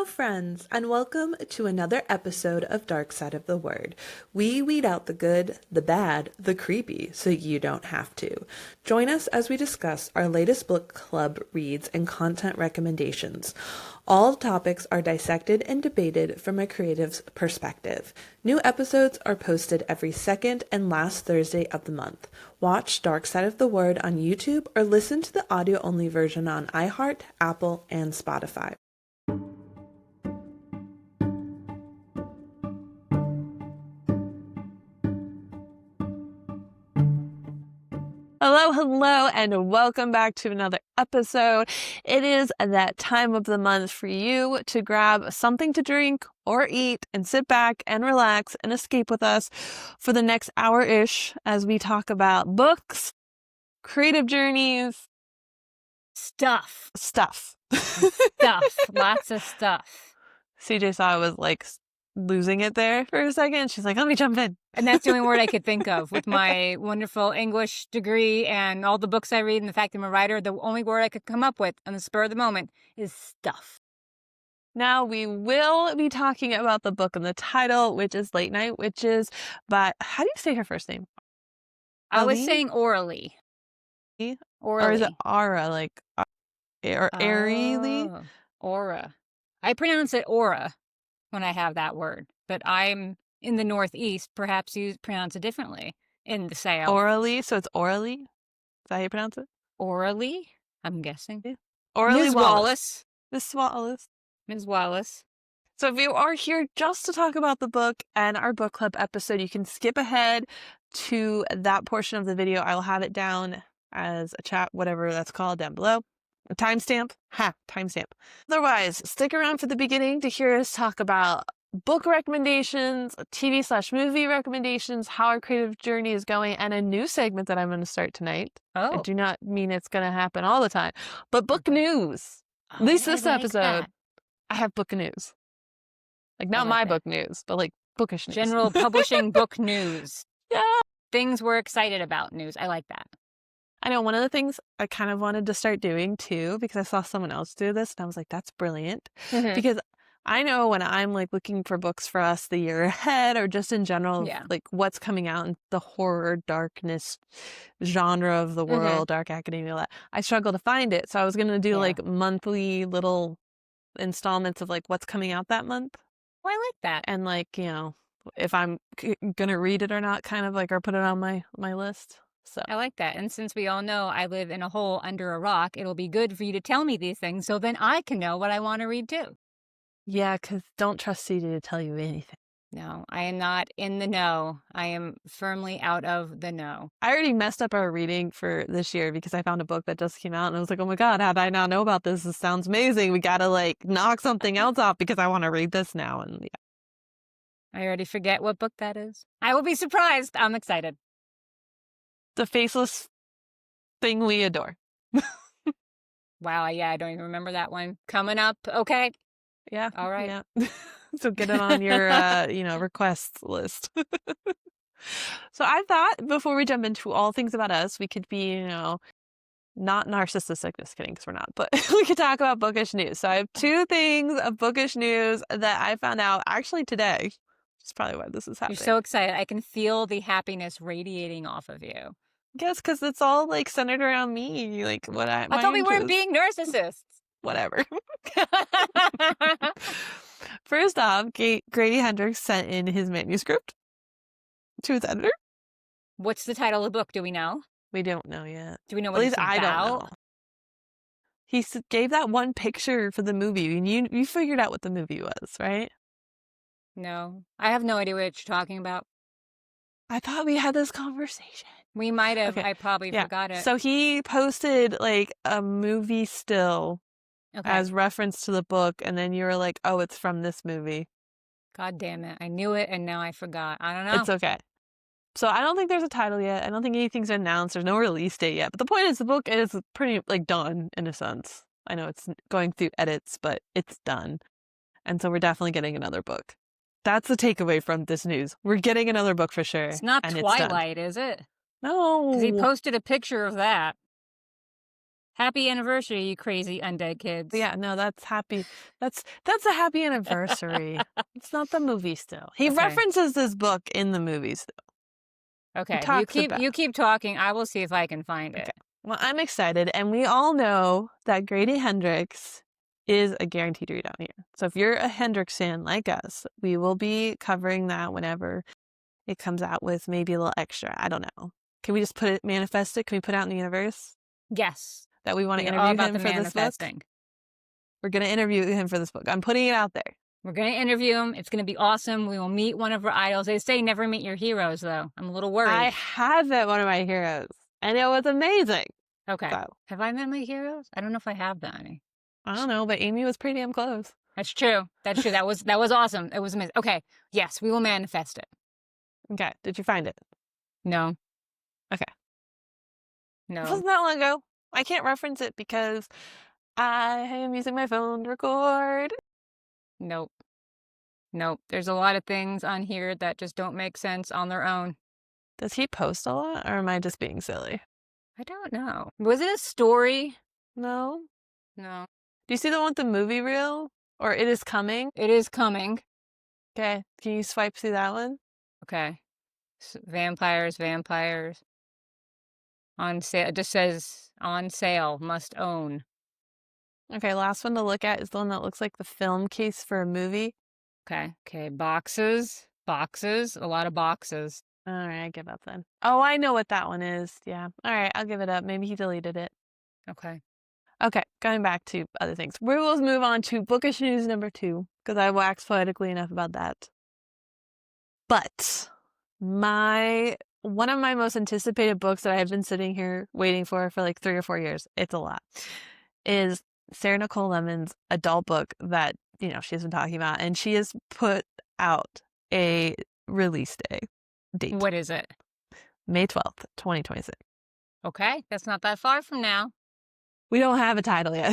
Hello, friends, and welcome to another episode of Dark Side of the Word. We weed out the good, the bad, the creepy, so you don't have to. Join us as we discuss our latest book club reads and content recommendations. All topics are dissected and debated from a creative's perspective. New episodes are posted every second and last Thursday of the month. Watch Dark Side of the Word on YouTube or listen to the audio-only version on iHeart, Apple, and Spotify. Hello, and welcome back to another episode. It is that time of the month for you to grab something to drink or eat and sit back and relax and escape with us for the next hour-ish as we talk about books, creative journeys, Stuff. Lots of stuff. CJ saw I was like losing it there for a second. She's like, let me jump in. And that's the only word I could think of with my wonderful English degree and all the books I read and the fact I'm a writer. The only word I could come up with on the spur of the moment is stuff. Now we will be talking about the book and the title, which is Late Night Witches, but how do you say her first name? I was saying Auralee. Or is it Aura, like, or Auralee? Aura. I pronounce it Aura when I have that word, but I'm in the Northeast. Perhaps you pronounce it differently in the South. Auralee, so it's Auralee? Is that how you pronounce it? Auralee, I'm guessing. Yeah. Auralee Ms. Wallace. Miss Wallace. Ms. Wallace. So if you are here just to talk about the book and our book club episode, you can skip ahead to that portion of the video. I will have it down as a chat, whatever that's called, down below. A timestamp? Timestamp. Otherwise, stick around for the beginning to hear us talk about book recommendations, TV/movie recommendations, how our creative journey is going, and a new segment that I'm going to start tonight. Oh. I do not mean it's going to happen all the time, but book news. At least this episode, I have book news. Like, not my book news, but like bookish news. General publishing book news. Yeah. Things we're excited about news. I like that. I know one of the things I kind of wanted to start doing too, because I saw someone else do this and I was like, that's brilliant. Because I know when I'm like looking for books for us the year ahead or just in general, like what's coming out in the horror, darkness genre of the world, dark academia, all that, I struggle to find it. So I was going to do like monthly little installments of like what's coming out that month. Oh, I like that. And like, you know, if I'm going to read it or not, kind of like, or put it on my list. So I like that. And since we all know I live in a hole under a rock, it'll be good for you to tell me these things so then I can know what I want to read too. Yeah, because don't trust CJ to tell you anything. No, I am not in the know. I am firmly out of the know. I already messed up our reading for this year because I found a book that just came out and I was like, oh my God, how did I not know about this? This sounds amazing. We got to like knock something else off because I want to read this now. And I already forget what book that is. I will be surprised. I'm excited. The Faceless Thing We Adore. Wow, yeah, I don't even remember that one. Coming up, okay. Yeah. All right. Yeah. So get it on your, requests list. So I thought before we jump into all things about us, we could be, not narcissistic, just kidding, because we're not, but we could talk about bookish news. So I have two things of bookish news that I found out actually today, which is probably why this is happening. You're so excited. I can feel the happiness radiating off of you. Yes, because it's all like centered around me. Like what I thought we weren't being narcissists. Whatever. First off, Grady Hendrix sent in his manuscript to his editor. What's the title of the book? Do we know? We don't know yet. Do we know what it's about? At least I don't know. He gave that one picture for the movie, and you figured out what the movie was, right? No. I have no idea what you're talking about. I thought we had this conversation. We might have. Okay. I probably forgot it. So he posted like a movie still as reference to the book, and then you were like, oh, it's from this movie. God damn it. I knew it, and now I forgot. I don't know. It's okay. So I don't think there's a title yet. I don't think anything's announced. There's no release date yet. But the point is the book is pretty like done in a sense. I know it's going through edits, but it's done. And so we're definitely getting another book. That's the takeaway from this news. We're getting another book for sure. It's not Twilight, is it? No. Because he posted a picture of that. Happy anniversary, you crazy undead kids. Yeah, no, that's happy. That's a happy anniversary. It's not the movie still. He Okay. references this book in the movies though. He Okay, talks about. you keep talking. I will see if I can find it. Okay. Well, I'm excited, and we all know that Grady Hendrix is a guaranteed read on here. So if you're a Hendrix fan like us, we will be covering that whenever it comes out with maybe a little extra. I don't know. Can we just manifest it? Can we put it out in the universe Yes. that we want to We're all interview about him the for this book? manifesting. We're going to interview him for this book. I'm putting it out there. We're going to interview him. It's going to be awesome. We will meet one of our idols. They say never meet your heroes, though. I'm a little worried. I have met one of my heroes, and it was amazing. Okay. So, have I met my heroes? I don't know if I have done any. I don't know, but Amy was pretty damn close. That's true. That's true. That was awesome. It was amazing. Okay. Yes, we will manifest it. Okay. Did you find it? No. Okay. No. It wasn't that long ago. I can't reference it because I am using my phone to record. Nope. Nope. There's a lot of things on here that just don't make sense on their own. Does he post a lot, or am I just being silly? I don't know. Was it a story? No. No. Do you see the one with the movie reel? Or It Is Coming? It is coming. Okay. Can you swipe through that one? Okay. Vampires. On sale. It just says on sale, must own. Okay, last one to look at is the one that looks like the film case for a movie. Okay. Boxes. A lot of boxes. All right, I give up then. Oh, I know what that one is. Yeah. All right, I'll give it up. Maybe he deleted it. Okay. Okay, going back to other things. We will move on to bookish news number 2, because I waxed poetically enough about that. But one of my most anticipated books that I have been sitting here waiting for like 3 or 4 years, it's a lot, is Sarah Nicole Lemon's adult book that, she's been talking about, and she has put out a release date. What is it? May 12th, 2026. Okay, that's not that far from now. We don't have a title yet.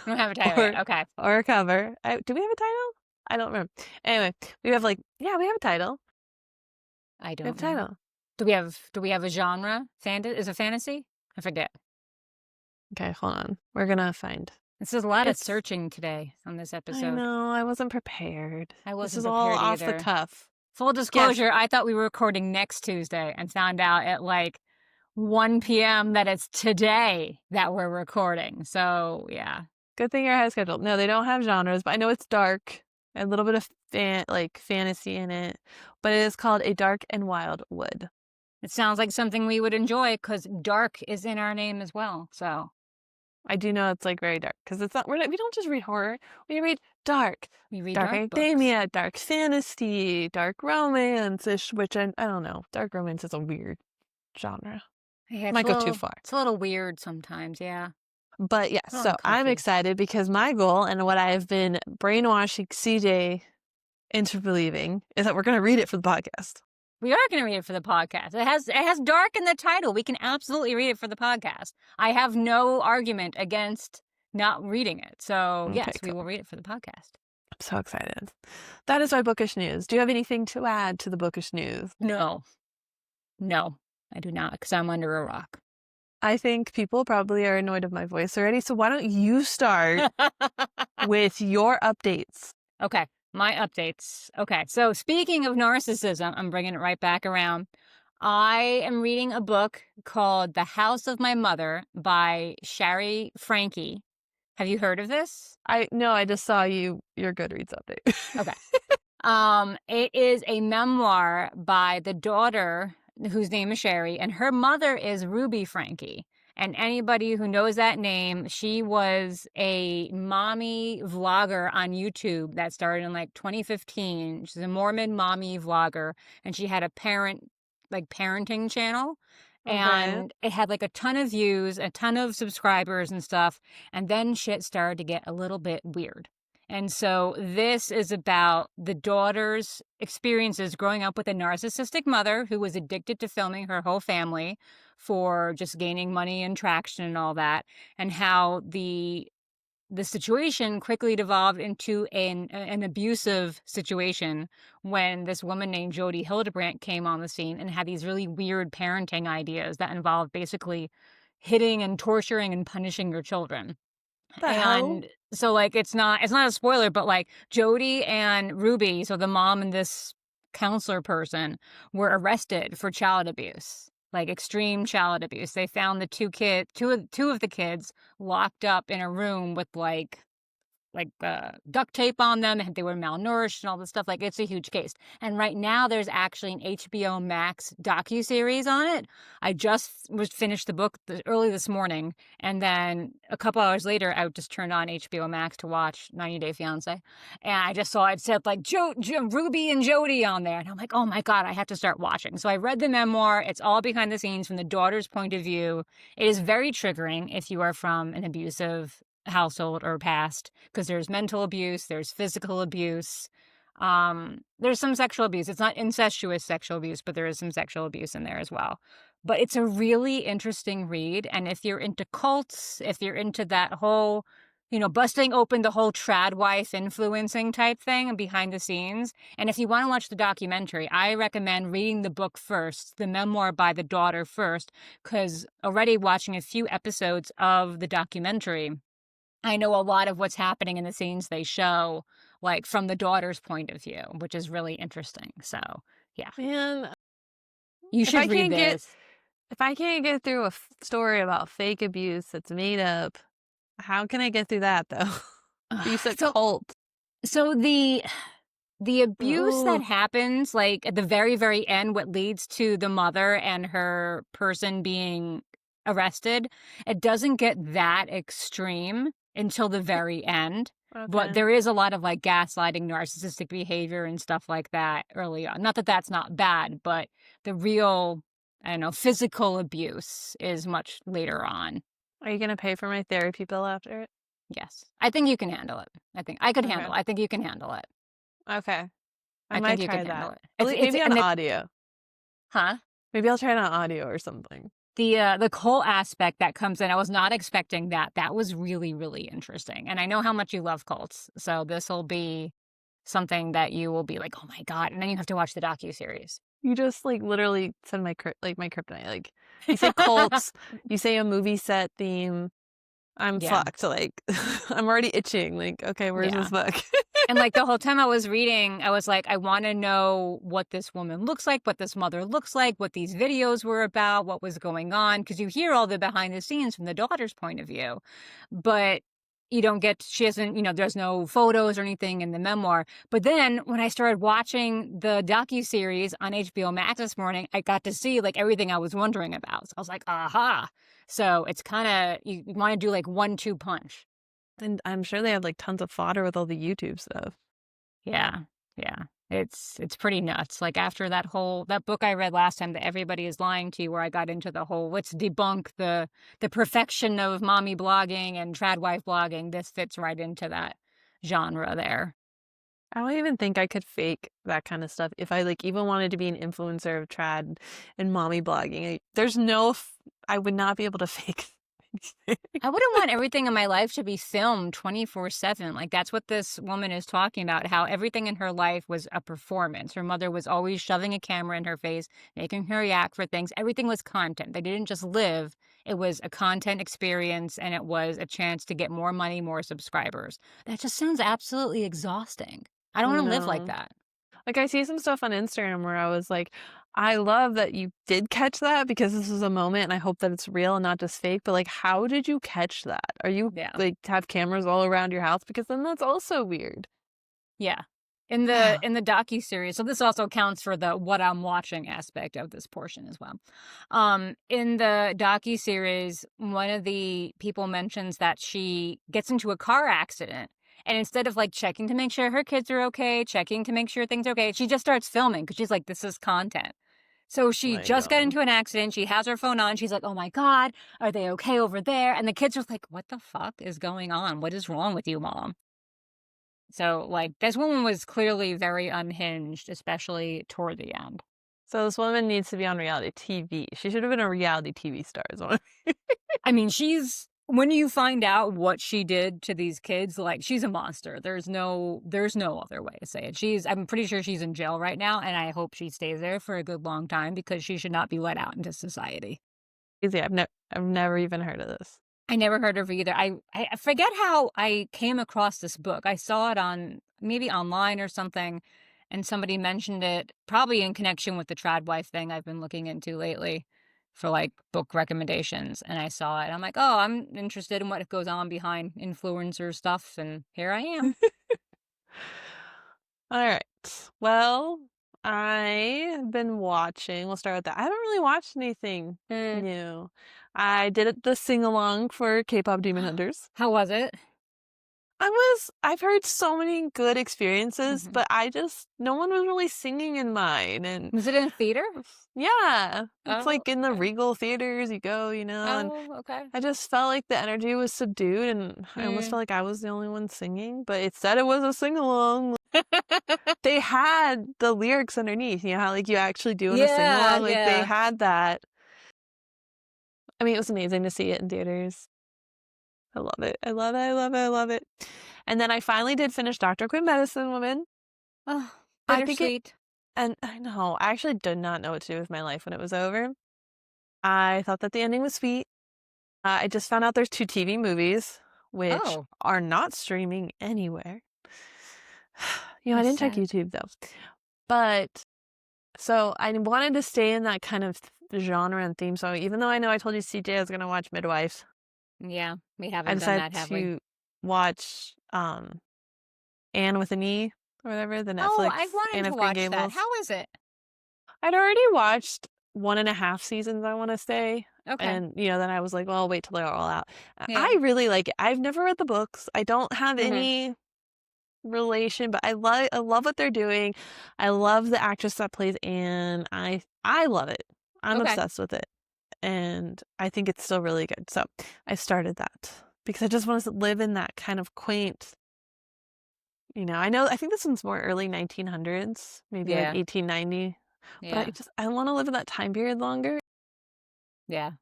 We don't have a title yet. Okay. Or a cover. Do we have a title? I don't remember. Anyway, we have a title. I don't We have a know. title. Do we have a genre? Is it fantasy? I forget. Okay, hold on. We're gonna find. This is a lot of searching today on this episode. I know. I wasn't prepared. I wasn't This is prepared all either. off the cuff. Full disclosure, I thought we were recording next Tuesday and found out at like 1 p.m. that it's today that we're recording. So, yeah. Good thing you're ahead of schedule. No, they don't have genres, but I know it's dark. A little bit of fantasy in it. But it is called A Dark and Wild Wood. It sounds like something we would enjoy because dark is in our name as well. So I do know it's like very dark because it's not. We don't just read horror. We read dark. we read dark dark books. academia, dark fantasy, dark romance-ish, which I don't know. Dark romance is a weird genre. Yeah, Might go too far. It's a little weird sometimes, yeah. But yeah, Oh, so I'm comfy. excited because my goal and what I've been brainwashing CJ into believing is that we're going to read it for the podcast. We are going to read it for the podcast. It has dark in the title. We can absolutely read it for the podcast. I have no argument against not reading it. So, Okay, yes, we cool. will read it for the podcast. I'm so excited. That is my bookish news. Do you have anything to add to the bookish news? No, I do not, because I'm under a rock. I think people probably are annoyed of my voice already. So why don't you start with your updates? Okay, my updates. Okay, so speaking of narcissism, I'm bringing it right back around. I am reading a book called The House of My Mother by Shari Frankie. Have you heard of this? No, I just saw your Goodreads update. Okay. It is a memoir by the daughter, whose name is Sherry, and her mother is Ruby Frankie. And anybody who knows that name, she was a mommy vlogger on YouTube that started in like 2015. She's a Mormon mommy vlogger, and she had a parenting channel. Okay. And it had like a ton of views, a ton of subscribers and stuff. And then shit started to get a little bit weird. And so this is about the daughter's experiences growing up with a narcissistic mother who was addicted to filming her whole family for just gaining money and traction and all that, and how the situation quickly devolved into an abusive situation when this woman named Jodi Hildebrandt came on the scene and had these really weird parenting ideas that involved basically hitting and torturing and punishing your children. The hell? And so, like, it's not a spoiler, but, like, Jody and Ruby, so the mom and this counselor person, were arrested for child abuse, like, extreme child abuse. They found the two of the kids locked up in a room with, duct tape on them, and they were malnourished and all this stuff. Like, it's a huge case. And right now there's actually an HBO Max docuseries on it. I just was finished the book early this morning, and then a couple hours later I just turned on HBO Max to watch 90 Day Fiancé, and I just saw it said like Ruby and Jody on there, and I'm like, oh my god, I have to start watching. So I read the memoir. It's all behind the scenes from the daughter's point of view. It is very triggering if you are from an abusive household or past, because there's mental abuse, there's physical abuse, there's some sexual abuse. It's not incestuous sexual abuse, but there is some sexual abuse in there as well. But it's a really interesting read, and if you're into cults, if you're into that whole, busting open the whole trad wife influencing type thing behind the scenes, and if you want to watch the documentary, I recommend reading the book first, the memoir by the daughter first, because already watching a few episodes of the documentary, I know a lot of what's happening in the scenes they show, like, from the daughter's point of view, which is really interesting. So, yeah. Man, You if I should read can't get this. if I can't get through a story about fake abuse that's made up, how can I get through that though? You said So, cult. so the abuse that Ooh. happens, like, at the very, very end, what leads to the mother and her person being arrested, it doesn't get that extreme until the very end. But Okay. there is a lot of, like, gaslighting, narcissistic behavior and stuff like that early on. Not that that's not bad, but the real, I don't know, physical abuse is much later on. Are you gonna pay for my therapy bill after it? Yes. I think you can handle it. I think I could handle Okay. it. I think you can handle it. Okay. I I think might you can try handle that. it. It's Maybe on and it audio. huh? Maybe I'll try it on audio or something. The cult aspect that comes in, I was not expecting that. That was really, really interesting. And I know how much you love cults, so this will be something that you will be like, "Oh my god," and then you have to watch the docuseries. You just like literally said my my kryptonite. Like you say cults, you say a movie set theme. I'm Yeah, fucked. Like I'm already itching. Like, okay, where's yeah. this book? And, like, the whole time I was reading, I was like, I wanna know what this woman looks like, what this mother looks like, what these videos were about, what was going on, because you hear all the behind the scenes from the daughter's point of view, but you don't get she hasn't there's no photos or anything in the memoir. But then when I started watching the docuseries on HBO Max this morning, I got to see, like, everything I was wondering about. So I was like, "Aha." So it's kinda you wanna do, like, 1-2 punch. And I'm sure they have like tons of fodder with all the YouTube stuff. Yeah, yeah. It's pretty nuts. Like, after that book I read last time, that Everybody Is Lying to You, where I got into the whole let's debunk the perfection of mommy blogging and trad wife blogging, this fits right into that genre there. I don't even think I could fake that kind of stuff if I like even wanted to be an influencer of trad and mommy blogging. There's no, I would not be able to fake anything. I wouldn't want everything in my life to be filmed 24/7. Like, that's what this woman is talking about, how everything in her life was a performance. Her mother was always shoving a camera in her face, making her react for things. Everything was content. They didn't just live. It was a content experience, and it was a chance to get more money, more subscribers. That just sounds absolutely exhausting. I don't want to live like No. that. Like I see some stuff on Instagram where I was like, I love that you did catch that because this was a moment and I hope that it's real and not just fake. But like, how did you catch that? Are you Yeah. like have cameras all around your house? Because then that's also weird. Yeah. In the docuseries, so this also counts for the what I'm watching aspect of this portion as well. In the docuseries, one of the people mentions that she gets into a car accident, and instead of, like, checking to make sure her kids are okay, checking to make sure things are okay, she just starts filming because she's like, this is content. So she My just got God. into an accident. She has her phone on. She's like, oh my God, are they okay over there? And the kids are like, what the fuck is going on? What is wrong with you, mom? So, like, this woman was clearly very unhinged, especially toward the end. So this woman needs to be on reality TV. She should have been a reality TV star. Is what I mean, when you find out what she did to these kids, like, she's a monster. There's no other way to say it. I'm pretty sure she's in jail right now, and I hope she stays there for a good long time because she should not be let out into society. Easy. I've never even heard of this. I never heard of it either. I forget how I came across this book. I saw it on maybe online or something, and somebody mentioned it, probably in connection with the trad wife thing I've been looking into lately for like book recommendations. And I saw it. I'm like, oh, I'm interested in what goes on behind influencer stuff, and here I am. All right. Well, I have been watching. We'll start with that. I haven't really watched anything new. I did the sing along for K-pop Demon Hunters. How was it? I've heard so many good experiences, but no one was really singing in mine. And Was it in a theater? yeah, it's Oh, like in the okay. Regal theaters you go, and Oh, okay. I just felt like the energy was subdued, and I almost felt like I was the only one singing, but it said it was a sing-along. They had the lyrics underneath, you know how like you actually do in a sing-along? Like they had that. I mean, it was amazing to see it in theaters. I love it. I love it. I love it. I love it. And then I finally did finish Dr. Quinn Medicine Woman. Oh, I think bittersweet. and I know, I actually did not know what to do with my life when it was over. I thought that the ending was sweet. I just found out there's 2 TV movies, which are not streaming anywhere. I didn't check YouTube though. But so I wanted to stay in that kind of genre and theme. So even though I know I told you CJ I was gonna watch Midwife, Yeah, we I haven't done decided that, have we? to watch Anne with an E or whatever, the Oh, Netflix I wanted Anne to of Green watch that. Gables. How is it? I'd already watched 1.5 seasons, I want to say. Okay. And, then I was like, well, I'll wait till they're all out. Yeah. I really like it. I've never read the books. I don't have any relation, but I love what they're doing. I love the actress that plays Anne. I love it. I'm obsessed with it. And I think it's still really good. So I started that because I just want to live in that kind of quaint, I think this one's more early 1900s, maybe like 1890. Yeah. But I want to live in that time period longer. Yeah.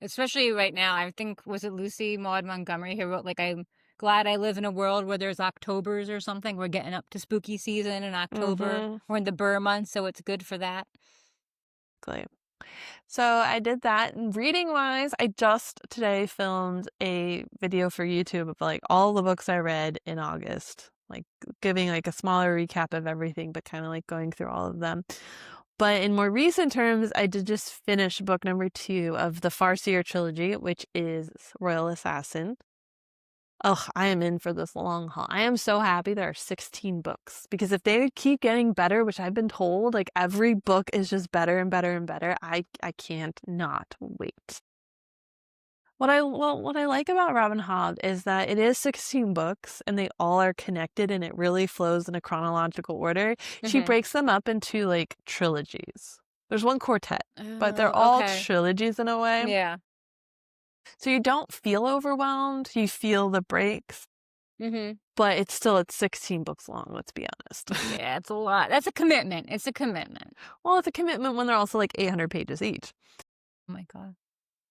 Especially right now. I think, was it Lucy Maud Montgomery who wrote, like, I'm glad I live in a world where there's Octobers or something. We're getting up to spooky season in October. We're in the Burr month, so it's good for that. Exactly. So I did that. And reading wise, I just today filmed a video for YouTube of like all the books I read in August, like giving like a smaller recap of everything, but kind of like going through all of them. But in more recent terms, I did just finish book number 2 of the Farseer trilogy, which is Royal Assassin. Oh, I am in for this long haul. I am so happy there are 16 books because if they keep getting better, which I've been told, like every book is just better and better and better, I can't not wait. What I like about Robin Hobb is that it is 16 books and they all are connected and it really flows in a chronological order. She breaks them up into like trilogies. There's one quartet, but they're all trilogies in a way. Yeah. So you don't feel overwhelmed. You feel the breaks. But it's 16 books long, let's be honest. Yeah, it's a lot. That's a commitment. It's a commitment. Well, it's a commitment when they're also like 800 pages each. Oh my God.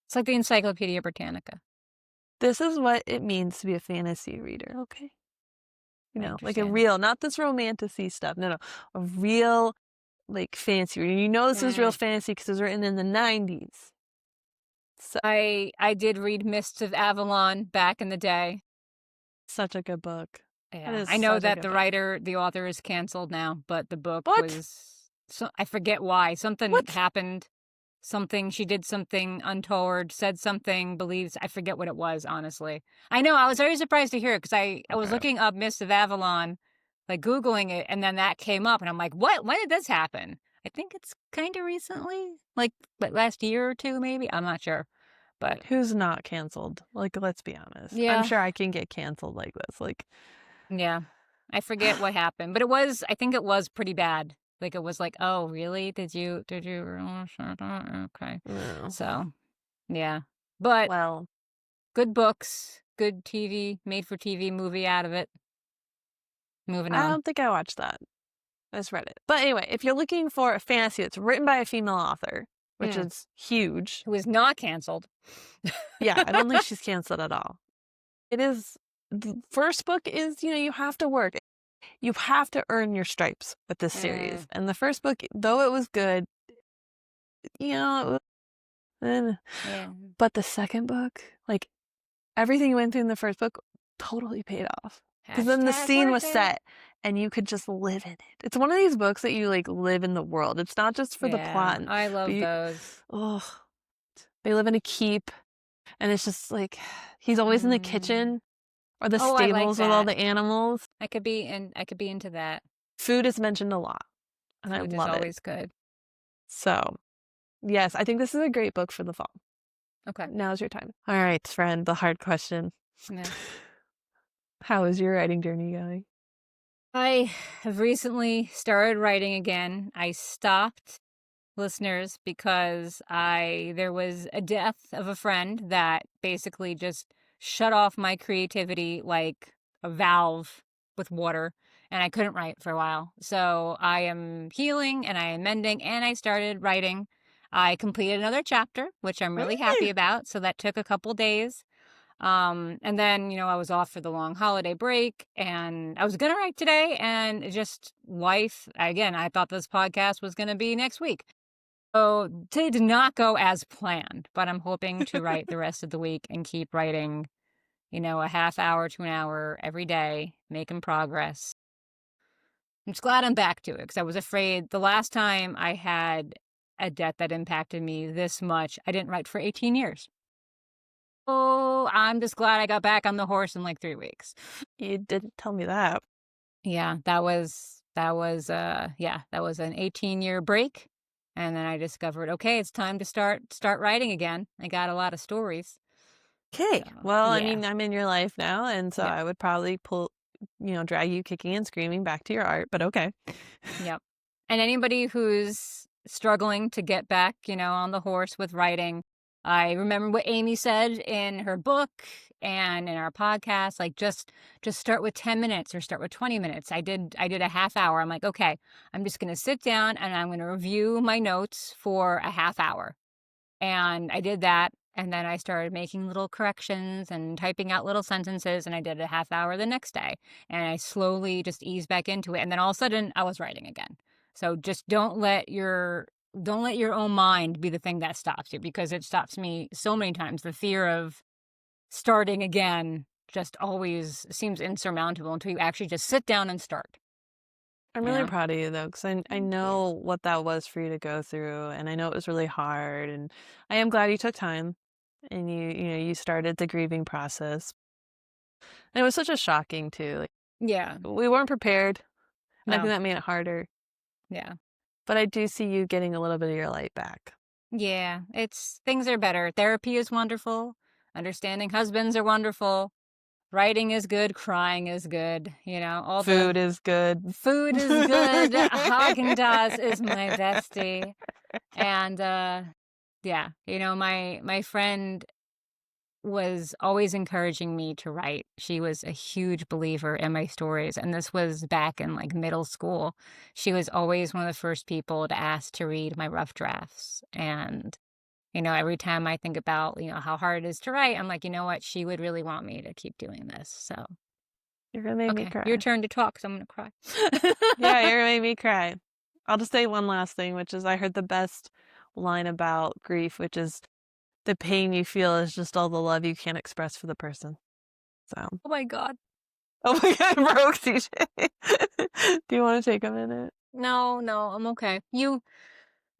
It's like the Encyclopedia Britannica. This is what it means to be a fantasy reader, okay? Like a real, not this romantic-y stuff. No. A real, like, fantasy reader. This is real fantasy because it was written in the 90s. So, I did read Mists of Avalon back in the day. Such a good book. Yeah. I know that the author is canceled now, but the book was, I forget why. Something happened. She did something untoward, said something, believes, I forget what it was, honestly. I know, I was very surprised to hear it because I was looking up Mists of Avalon, like Googling it, and then that came up, and I'm like, what? When did this happen? I think it's kind of recently, like last year or 2, maybe. I'm not sure. But who's not canceled? Like, let's be honest. Yeah. I'm sure I can get canceled like this. Like, yeah, I forget what happened, but I think it was pretty bad. Like, it was like, oh, really? Did you realize that? Okay. No. So, yeah. But, good books, good TV, made-for-TV movie out of it. Moving on. I don't think I watched that. I just read it. But anyway, if you're looking for a fantasy that's written by a female author, which is huge. Who is not canceled. Yeah, I don't think she's canceled at all. It is, the first book is, you have to work. You have to earn your stripes with this series. And the first book, though it was good, Yeah. But the second book, like everything you went through in the first book totally paid off. Because then the scene was set and you could just live in it. It's one of these books that you like live in the world. It's not just for the plot. I love those. They live in a keep and it's just like he's always in the kitchen or the stables with all the animals. I could be into that. Food is mentioned a lot. And Food I love is always good. So, yes, I think this is a great book for the fall. Okay. Now's your time. All right, friend, the hard question. Yeah. How is your writing journey going? I have recently started writing again. I stopped, listeners, because there was a death of a friend that basically just shut off my creativity like a valve with water, and I couldn't write for a while. So I am healing and I am mending, and I started writing. I completed another chapter, which I'm really happy about. So that took a couple days. And then, I was off for the long holiday break and I was going to write today, and just life, again, I thought this podcast was going to be next week. So today did not go as planned, but I'm hoping to write the rest of the week and keep writing, a half hour to an hour every day, making progress. I'm just glad I'm back to it, because I was afraid the last time I had a death that impacted me this much, I didn't write for 18 years. Oh, I'm just glad I got back on the horse in like 3 weeks. You didn't tell me that. Yeah, that was an 18-year break. And then I discovered, okay, it's time to start writing again. I got a lot of stories. Okay. So, well, yeah. I mean, I'm in your life now, and so I would probably drag you kicking and screaming back to your art, but okay. Yep. And anybody who's struggling to get back, on the horse with writing, I remember what Amy said in her book and in our podcast, like just start with 10 minutes or start with 20 minutes. I did a half hour. I'm like, okay, I'm just going to sit down and I'm going to review my notes for a half hour. And I did that. And then I started making little corrections and typing out little sentences, and I did a half hour the next day. And I slowly just eased back into it. And then all of a sudden I was writing again. So just don't let your own mind be the thing that stops you, because it stops me so many times. The fear of starting again just always seems insurmountable until you actually just sit down and start. I'm really proud of you, though, because I know what that was for you to go through, and I know it was really hard, and I am glad you took time and you started the grieving process. And it was such a shocking, too. We weren't prepared. No. I think that made it harder. Yeah. But I do see you getting a little bit of your light back. Yeah, things are better. Therapy is wonderful. Understanding husbands are wonderful. Writing is good. Crying is good. Food is good. Food is good. Haagen-Dazs is my bestie. And my friend was always encouraging me to write. She was a huge believer in my stories, and this was back in like middle school. She was always one of the first people to ask to read my rough drafts. And every time I think about how hard it is to write, I'm like, you know what, she would really want me to keep doing this. So you're gonna make me cry. Your turn to talk, because I'm gonna cry. Yeah, you're gonna make me cry. I'll just say one last thing, which is I heard the best line about grief, which is the pain you feel is just all the love you can't express for the person. So. Oh my God. Oh my God, broke CJ. Do you want to take a minute? No, I'm okay.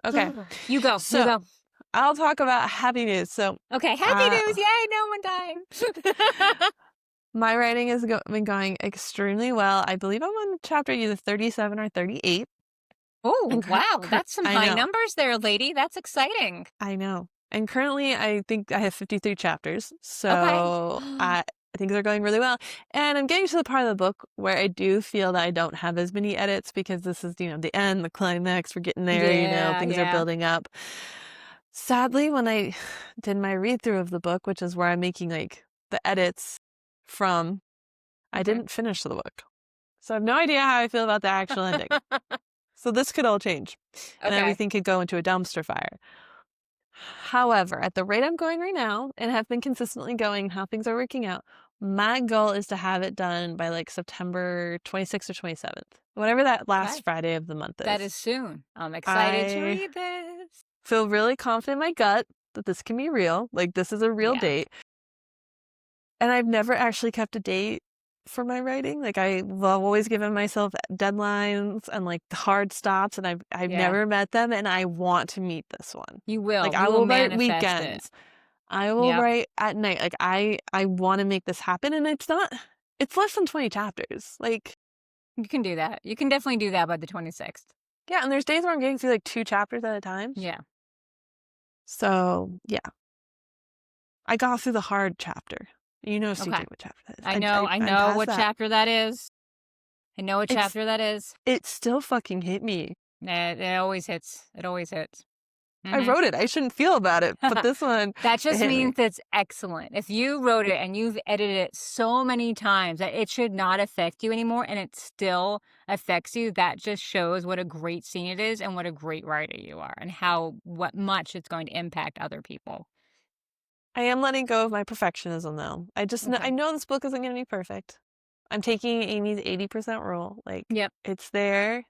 Okay. You go. So, you go. I'll talk about happy news. So. Okay, happy news! Yay, no one dying. My writing has been going extremely well. I believe I'm on chapter either 37 or 38. Oh, wow. That's some high numbers there, lady. That's exciting. I know. And currently, I think I have 53 chapters. So I think they're going really well. And I'm getting to the part of the book where I do feel that I don't have as many edits, because this is, the end, the climax. We're getting there, things are building up. Sadly, when I did my read-through of the book, which is where I'm making like the edits from, I didn't finish the book. So I have no idea how I feel about the actual ending. So this could all change. And everything could go into a dumpster fire. However, at the rate I'm going right now, and have been consistently going, how things are working out, my goal is to have it done by like September 26th or 27th. Whatever that last Friday of the month is. That is soon. I'm excited to read this. Feel really confident in my gut. that this can be real. Like, this is a real Yeah. date. And I've never actually kept a date for my writing. Like, I've always given myself deadlines and like hard stops, and I've Yeah. never met them, and I want to meet this one. You will. Like, You I will will write manifest weekends. it. I will Yep. write at night. Like, I want to make this happen, and it's less than 20 chapters. Like, You can do that. You can definitely do that by the 26th. yeah, and there's days where I'm getting through like 2 chapters at a time. Yeah. So, yeah. I got through the hard chapter. You know, Okay. what chapter that is. I know I'm what past that. chapter that is. I know what chapter that is. It still fucking hit me. It always hits. It always hits. I wrote it. I shouldn't feel about it, but this one, that just hit me. means it's excellent. If you wrote it and you've edited it so many times that it should not affect you anymore, and it still affects you, that just shows what a great scene it is and what a great writer you are, and what much it's going to impact other people. I am letting go of my perfectionism, though. I know this book isn't going to be perfect. I'm taking Amy's 80% rule. Like, Yep. It's there.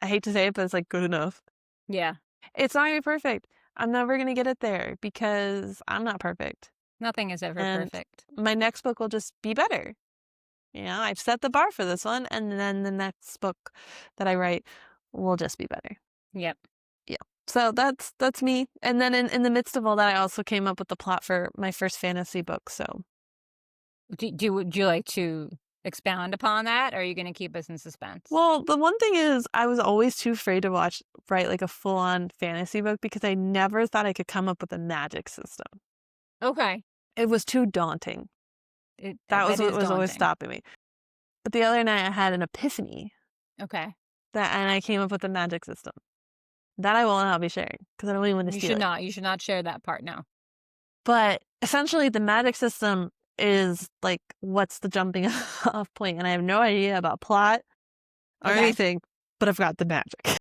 I hate to say it, but it's like good enough. Yeah. It's not going to be perfect. I'm never going to get it there because I'm not perfect. Nothing is ever perfect. My next book will just be better. You know, I've set the bar for this one, and then the next book that I write will just be better. Yep. Yeah. So that's me. And then in the midst of all that, I also came up with the plot for my first fantasy book. So, would you like to expound upon that, or are you going to keep us in suspense? Well, the one thing is, I was always too afraid to write like a full-on fantasy book because I never thought I could come up with a magic system. Okay. It was too daunting. That was what was always stopping me. But the other night, I had an epiphany. Okay. And I came up with a magic system. That I will not be sharing because I don't even want to steal it. You should not share that part now. But essentially, the magic system is like, what's the jumping off point? And I have no idea about plot or anything, but I've got the magic.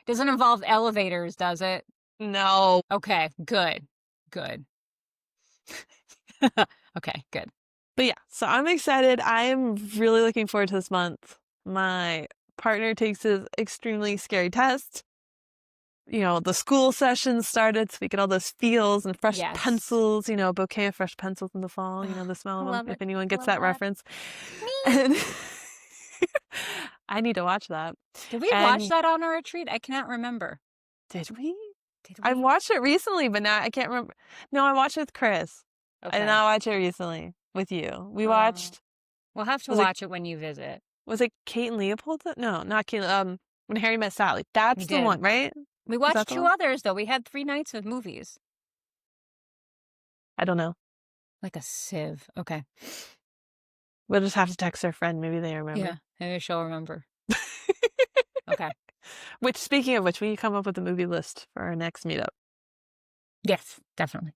Doesn't involve elevators, does it? No. Okay, good. Okay, good. But yeah, so I'm excited. I am really looking forward to this month. My partner takes his extremely scary test. You know, the school session started, so we get all those feels and fresh pencils, you know, a bouquet of fresh pencils in the fall, you know, the smell of them, if anyone gets that reference. And I need to watch that. Did we watch that on our retreat? I cannot remember. Did we? I watched it recently, but now I can't remember. No, I watched it with Chris. Okay. I did not watch it recently with you. We watched. We'll have to watch it when you visit. Was it Kait and Leopold? No, not Kait. When Harry Met Sally. That's the one, right? We watched 2 others, though. We had 3 nights of movies. I don't know. Like a sieve. Okay. We'll just have to text our friend. Maybe they remember. Yeah, maybe she'll remember. Okay. Speaking of which, we come up with a movie list for our next meetup. Yes, definitely.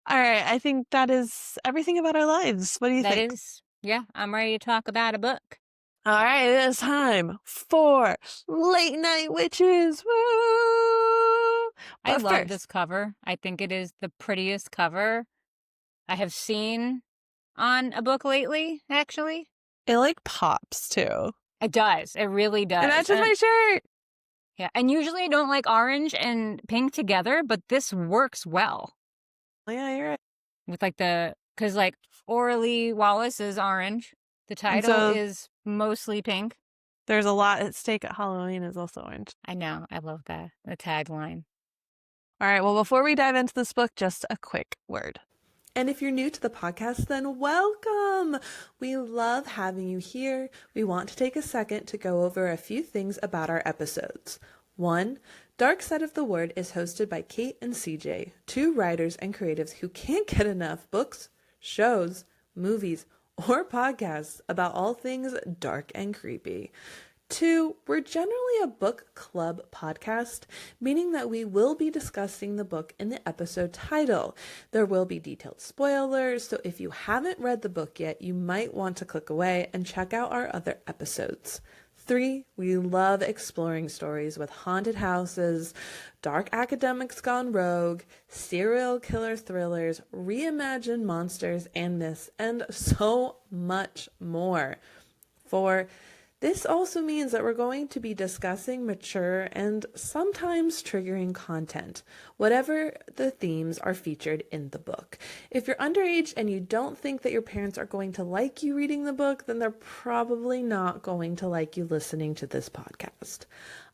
All right. I think that is everything about our lives. What do you think? That is. Yeah, I'm ready to talk about a book. All right, it is time for Late Night Witches. Woo! I love this cover. I think it is the prettiest cover I have seen on a book lately, actually. It like pops too. It does. It really does. It matches my shirt. Yeah, and usually I don't like orange and pink together, but this works well. Yeah, you're right. With like because like Auralee Wallace is orange. The title is mostly pink. There's a lot at stake at Halloween is also orange. I know. I love that. The tagline. All right. Well, before we dive into this book, just a quick word. And if you're new to the podcast, then welcome. We love having you here. We want to take a second to go over a few things about our episodes. 1, Dark Side of the Word is hosted by Kait and CJ, 2 writers and creatives who can't get enough books, shows, movies, or podcasts about all things dark and creepy. 2, we're generally a book club podcast, meaning that we will be discussing the book in the episode title. There will be detailed spoilers, so if you haven't read the book yet, you might want to click away and check out our other episodes. 3, we love exploring stories with haunted houses, dark academics gone rogue, serial killer thrillers, reimagined monsters and myths, and so much more. 4, This also means that we're going to be discussing mature and sometimes triggering content, whatever the themes are featured in the book. If you're underage and you don't think that your parents are going to like you reading the book, then they're probably not going to like you listening to this podcast.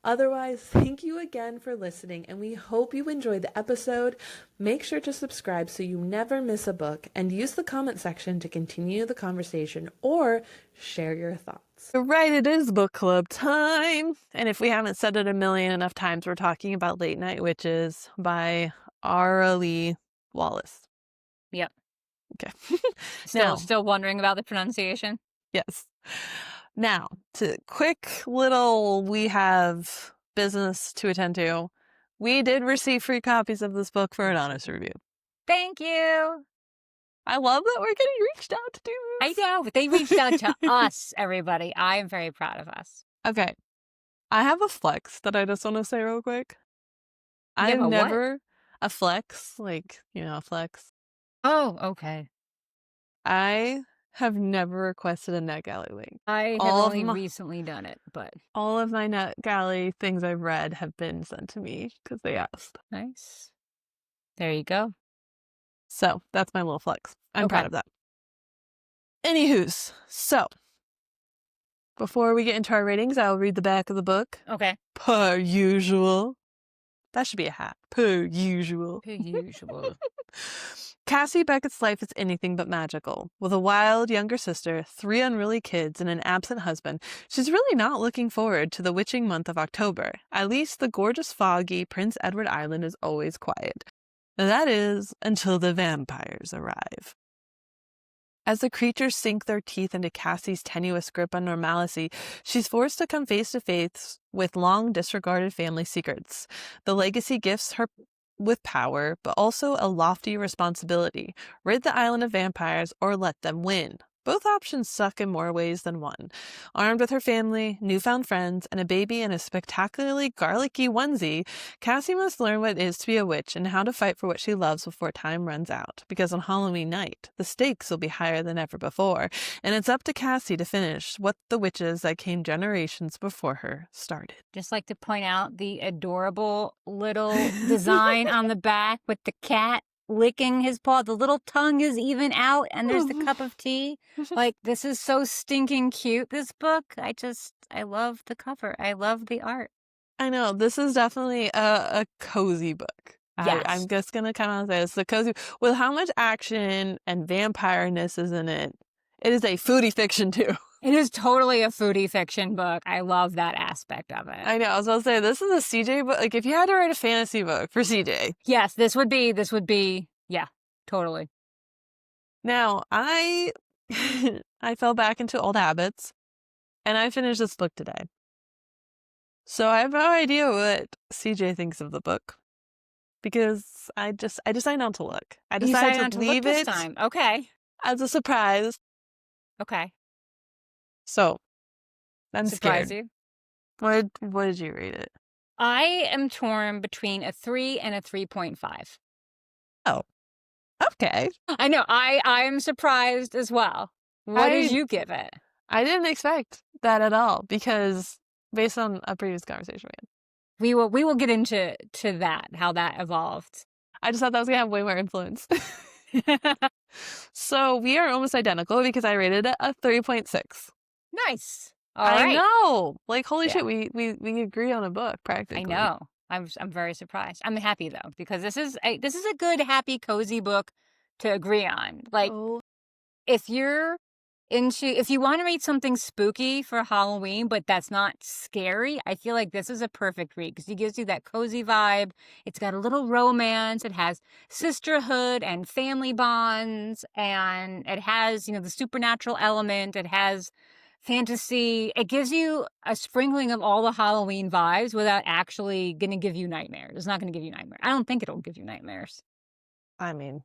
Otherwise, thank you again for listening, and we hope you enjoyed the episode. Make sure to subscribe so you never miss a book, and use the comment section to continue the conversation or share your thoughts. Right, it is book club time. And if we haven't said it a million enough times, we're talking about Late Night Witches by Auralee Wallace. Yep. Okay. Still wondering about the pronunciation? Yes. Now, to quick little, we have business to attend to. We did receive free copies of this book for an honest review. Thank you. I love that we're getting reached out to do this. I know, but they reached out to us, everybody. I am very proud of us. Okay. I have a flex that I just want to say real quick. You have a flex, like, a flex. Oh, okay. I have never requested a NetGalley link. I have only recently done it, but all of my NetGalley things I've read have been sent to me because they asked. Nice. There you go. So that's my little flex. I'm proud of that. Anywho's, so before we get into our ratings, I'll read the back of the book. Okay. Per usual. That should be a hat. Per usual. Per usual. Cassie Beckett's life is anything but magical. With a wild younger sister, 3 unruly kids, and an absent husband, she's really not looking forward to the witching month of October. At least the gorgeous, foggy Prince Edward Island is always quiet. That is, until the vampires arrive. As the creatures sink their teeth into Cassie's tenuous grip on normalcy, she's forced to come face to face with long disregarded family secrets. The legacy gifts her with power, but also a lofty responsibility. Rid the island of vampires or let them win. Both options suck in more ways than one. Armed with her family, newfound friends, and a baby in a spectacularly garlicky onesie, Cassie must learn what it is to be a witch and how to fight for what she loves before time runs out. Because on Halloween night, the stakes will be higher than ever before, and it's up to Cassie to finish what the witches that came generations before her started. Just like to point out the adorable little design on the back with the cat licking his paw. The little tongue is even out, and there's the cup of tea. Like, this is so stinking cute, this book. I love the cover. I love the art. I know. This is definitely a cozy book. Yes. I'm just going to kind of say it's the cozy. With how much action and vampireness is in it, it is a foodie fiction, too. It is totally a foodie fiction book. I love that aspect of it. I know. I was about to say, this is a CJ book. Like, if you had to write a fantasy book for CJ. Yes, this would be, yeah, totally. Now, I fell back into old habits, and I finished this book today. So I have no idea what CJ thinks of the book, because I decided not to look. I decided to leave it this time. Okay. as a surprise. Okay. So, I'm Surprise scared. you? What did you rate it? I am torn between a 3 and a 3.5. Oh, okay. I know. I am surprised as well. What did you give it? I didn't expect that at all, because based on a previous conversation we had. We will get into that, how that evolved. I just thought that was gonna have way more influence. So we are almost identical, because I rated it a 3.6. Nice. All right. I know. Like, holy shit, we agree on a book practically. I know. I'm very surprised. I'm happy though, because this is a good, happy, cozy book to agree on. Like, if you want to read something spooky for Halloween, but that's not scary, I feel like this is a perfect read, because it gives you that cozy vibe. It's got a little romance. It has sisterhood and family bonds, and it has, the supernatural element. It has fantasy. It gives you a sprinkling of all the Halloween vibes without actually going to give you nightmares. It's not going to give you nightmares. I don't think it'll give you nightmares. I mean,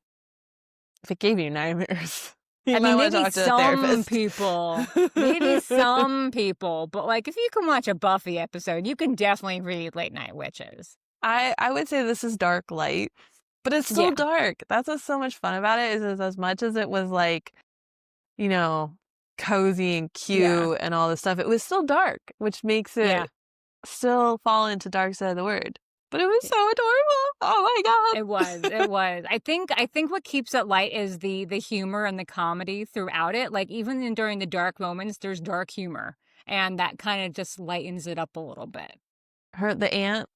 if it gave you nightmares, maybe some people. Maybe some people. But, like, if you can watch a Buffy episode, you can definitely read Late Night Witches. I would say this is dark light, but it's still dark. That's what's so much fun about it, is as much as it was like, cozy and cute and all this stuff. It was still dark, which makes it still fall into dark side of the word. But it was so adorable. Oh my God. It was. I think what keeps it light is the humor and the comedy throughout it. Like even during the dark moments, there's dark humor. And that kind of just lightens it up a little bit. The aunt,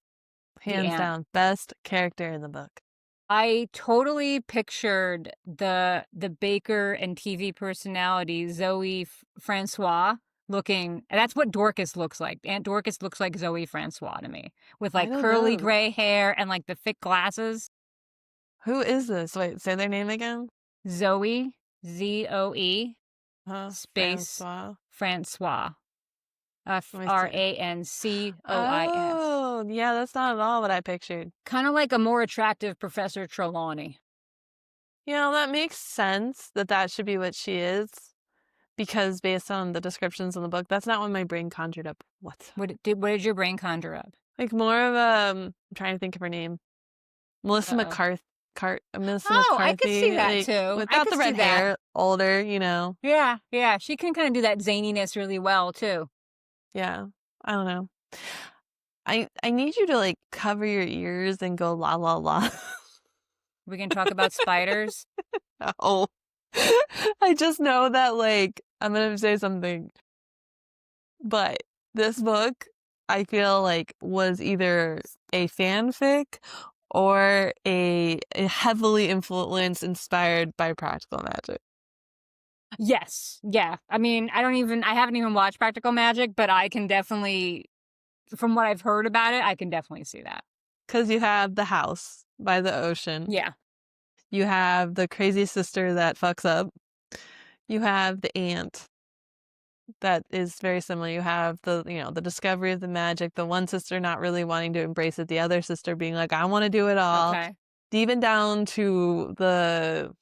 hands down, best character in the book. I totally pictured the baker and TV personality Zoe Francois looking. That's what Dorcas looks like. Aunt Dorcas looks like Zoe Francois to me, with like curly gray hair and like the thick glasses. Who is this? Wait, say their name again. Zoe, Zoe, space Francois. Francois. Oh, yeah, that's not at all what I pictured. Kind of like a more attractive Professor Trelawney. Yeah, that makes sense that should be what she is, because based on the descriptions in the book, that's not what my brain conjured up. What did your brain conjure up? Like more of I'm trying to think of her name. Melissa McCarthy. Melissa McCarthy. I could see that too. Without the red hair, older, you know. Yeah. She can kind of do that zaniness really well too. Yeah, I don't know. I need you to like cover your ears and go la la la. We can talk about spiders. Oh, I just know that like I'm gonna say something, but this book I feel like was either a fanfic or a heavily influenced, inspired by practical magic. Yes. Yeah. I mean, I haven't even watched Practical Magic, but I can definitely, from what I've heard about it, I can definitely see that. Because you have the house by the ocean. Yeah. You have the crazy sister that fucks up. You have the aunt that is very similar. You have the discovery of the magic, the one sister not really wanting to embrace it, the other sister being like, I want to do it all. Okay. Even down to the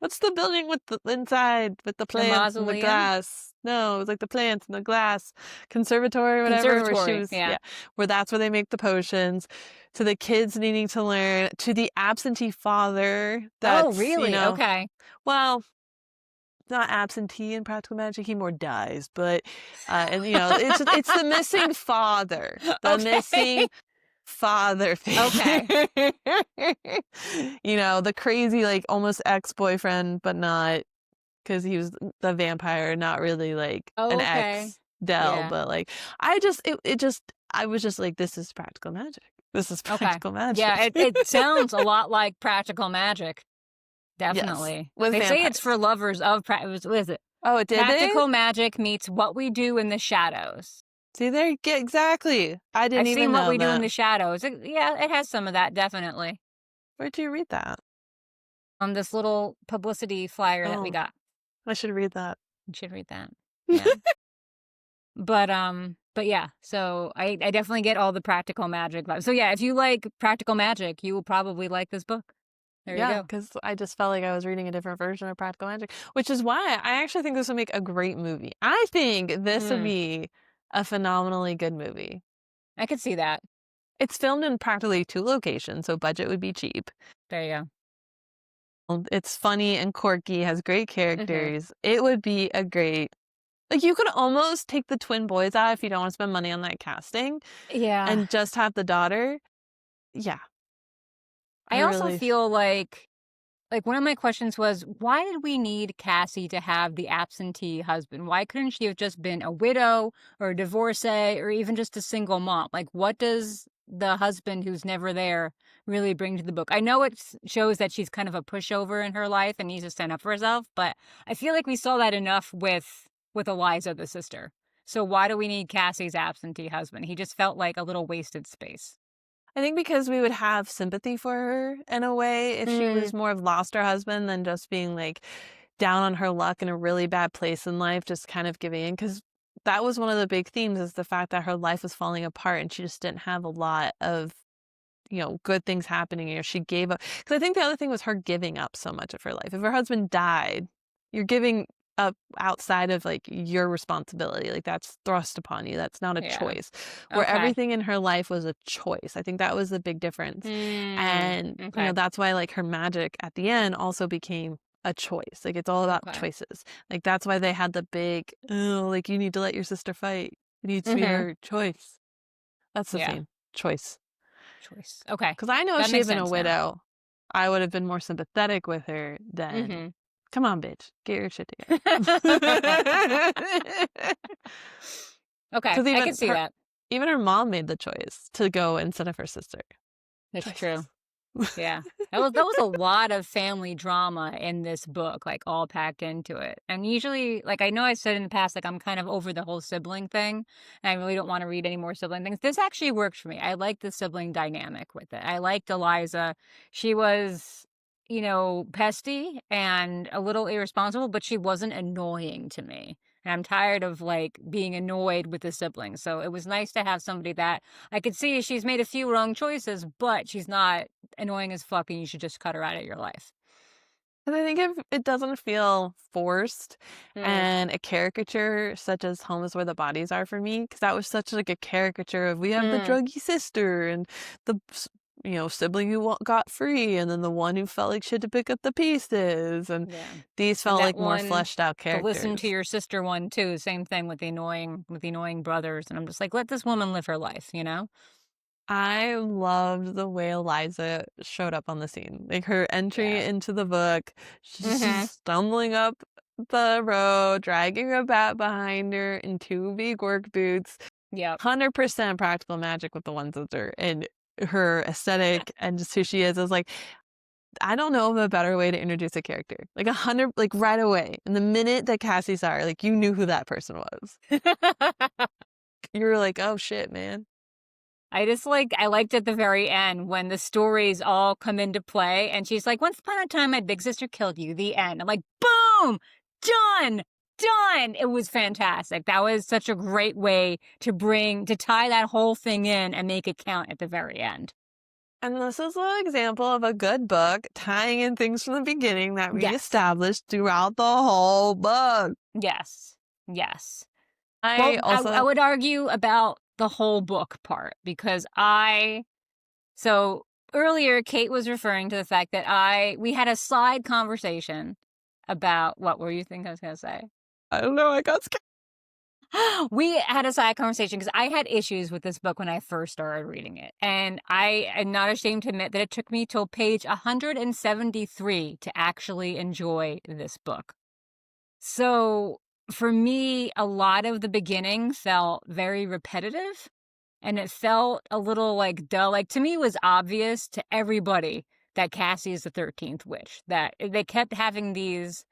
what's the building with the inside with the plants and the glass? No, it was like the plants and the glass conservatory or whatever. Where she was, where that's where they make the potions. To the kids needing to learn. To the absentee father. Oh, really? Okay. Well, not absentee in practical magic. He more dies, but and it's the missing father. The missing father figure. Okay. The crazy, like, almost ex-boyfriend, but not, because he was the vampire, not really like an ex-Del, but like, I was just like, this is practical magic. This is practical magic. Yeah, it sounds a lot like practical magic. Definitely. Yes, they say it's for lovers of what is it? Oh, it did. Practical magic meets What We Do in the Shadows. See there, exactly. I didn't even know I've seen What We Do in the Shadows. It has some of that, definitely. Where'd you read that? On this little publicity flyer that we got. I should read that. You should read that. Yeah. But yeah, so I definitely get all the practical magic vibes. So yeah, if you like practical magic, you will probably like this book. There you go. Because I just felt like I was reading a different version of practical magic, which is why I actually think this would make a great movie. I think this would be a phenomenally good movie. I could see that. It's filmed in practically 2 locations, so budget would be cheap. There you go. It's funny and quirky, has great characters. It would be a great... Like, you could almost take the twin boys out if you don't want to spend money on that casting. Yeah. And just have the daughter. Yeah. I also feel like one of my questions was, why did we need Cassie to have the absentee husband? Why couldn't she have just been a widow or a divorcee or even just a single mom? Like, what does the husband who's never there really bring to the book? I know it shows that she's kind of a pushover in her life and needs to stand up for herself, but I feel like we saw that enough with Eliza, the sister. So why do we need Cassie's absentee husband? He just felt like a little wasted space. I think because we would have sympathy for her in a way if she was more of lost her husband than just being like down on her luck in a really bad place in life, just kind of giving in. Because that was one of the big themes, is the fact that her life was falling apart and she just didn't have a lot of, good things happening. She gave up. Because I think the other thing was her giving up so much of her life. If her husband died, you're giving up outside of like your responsibility. Like, that's thrust upon you. That's not a choice. Where everything in her life was a choice. I think that was the big difference. And that's why like her magic at the end also became a choice. Like, it's all about choices. Like, that's why they had the big, oh, like, you need to let your sister fight. It needs to be her choice. That's the theme. Choice. Okay. Because I know if That she had makes been a sense now. widow, I would have been more sympathetic with her than, come on, bitch, get your shit together. Okay, I can see that. Even her mom made the choice to go instead of her sister. That's true. Yeah. That was a lot of family drama in this book, like all packed into it. And usually, like I know I said in the past, like I'm kind of over the whole sibling thing, and I really don't want to read any more sibling things. This actually worked for me. I liked the sibling dynamic with it. I liked Eliza. She was, pesty and a little irresponsible, but she wasn't annoying to me. And I'm tired of like being annoyed with the siblings. So it was nice to have somebody that I could see she's made a few wrong choices, but she's not annoying as fuck and you should just cut her out of your life. And I think if it doesn't feel forced and a caricature such as Home is Where the Bodies Are for me, because that was such like a caricature of we have the druggy sister and the sibling who got free, and then the one who felt like she had to pick up the pieces, and these felt like more fleshed out characters. Listen to your sister one too. Same thing with the annoying brothers, and I'm just like, let this woman live her life, I loved the way Eliza showed up on the scene. Like her entry into the book, she's just stumbling up the road, dragging a bat behind her in 2 big work boots. Yeah, 100% practical magic with the ones that are in her aesthetic and just who she is. I was like, I don't know of a better way to introduce a character. Like 100, like right away. And the minute that Cassie saw her, like you knew who that person was. You were like, oh shit, man. I liked at the very end when the stories all come into play and she's like, once upon a time, my big sister killed you, the end. I'm like, boom, done. It was fantastic. That was such a great way to tie that whole thing in and make it count at the very end. And this is an example of a good book tying in things from the beginning that we established throughout the whole book. Yes. I would argue about the whole book part because so earlier Kait was referring to the fact that we had a side conversation about what were you think I was going to say? I don't know. I got scared. We had a side conversation because I had issues with this book when I first started reading it. And I am not ashamed to admit that it took me till page 173 to actually enjoy this book. So for me, a lot of the beginning felt very repetitive and it felt a little like dull. Like to me, it was obvious to everybody that Cassie is the 13th witch, that they kept having these,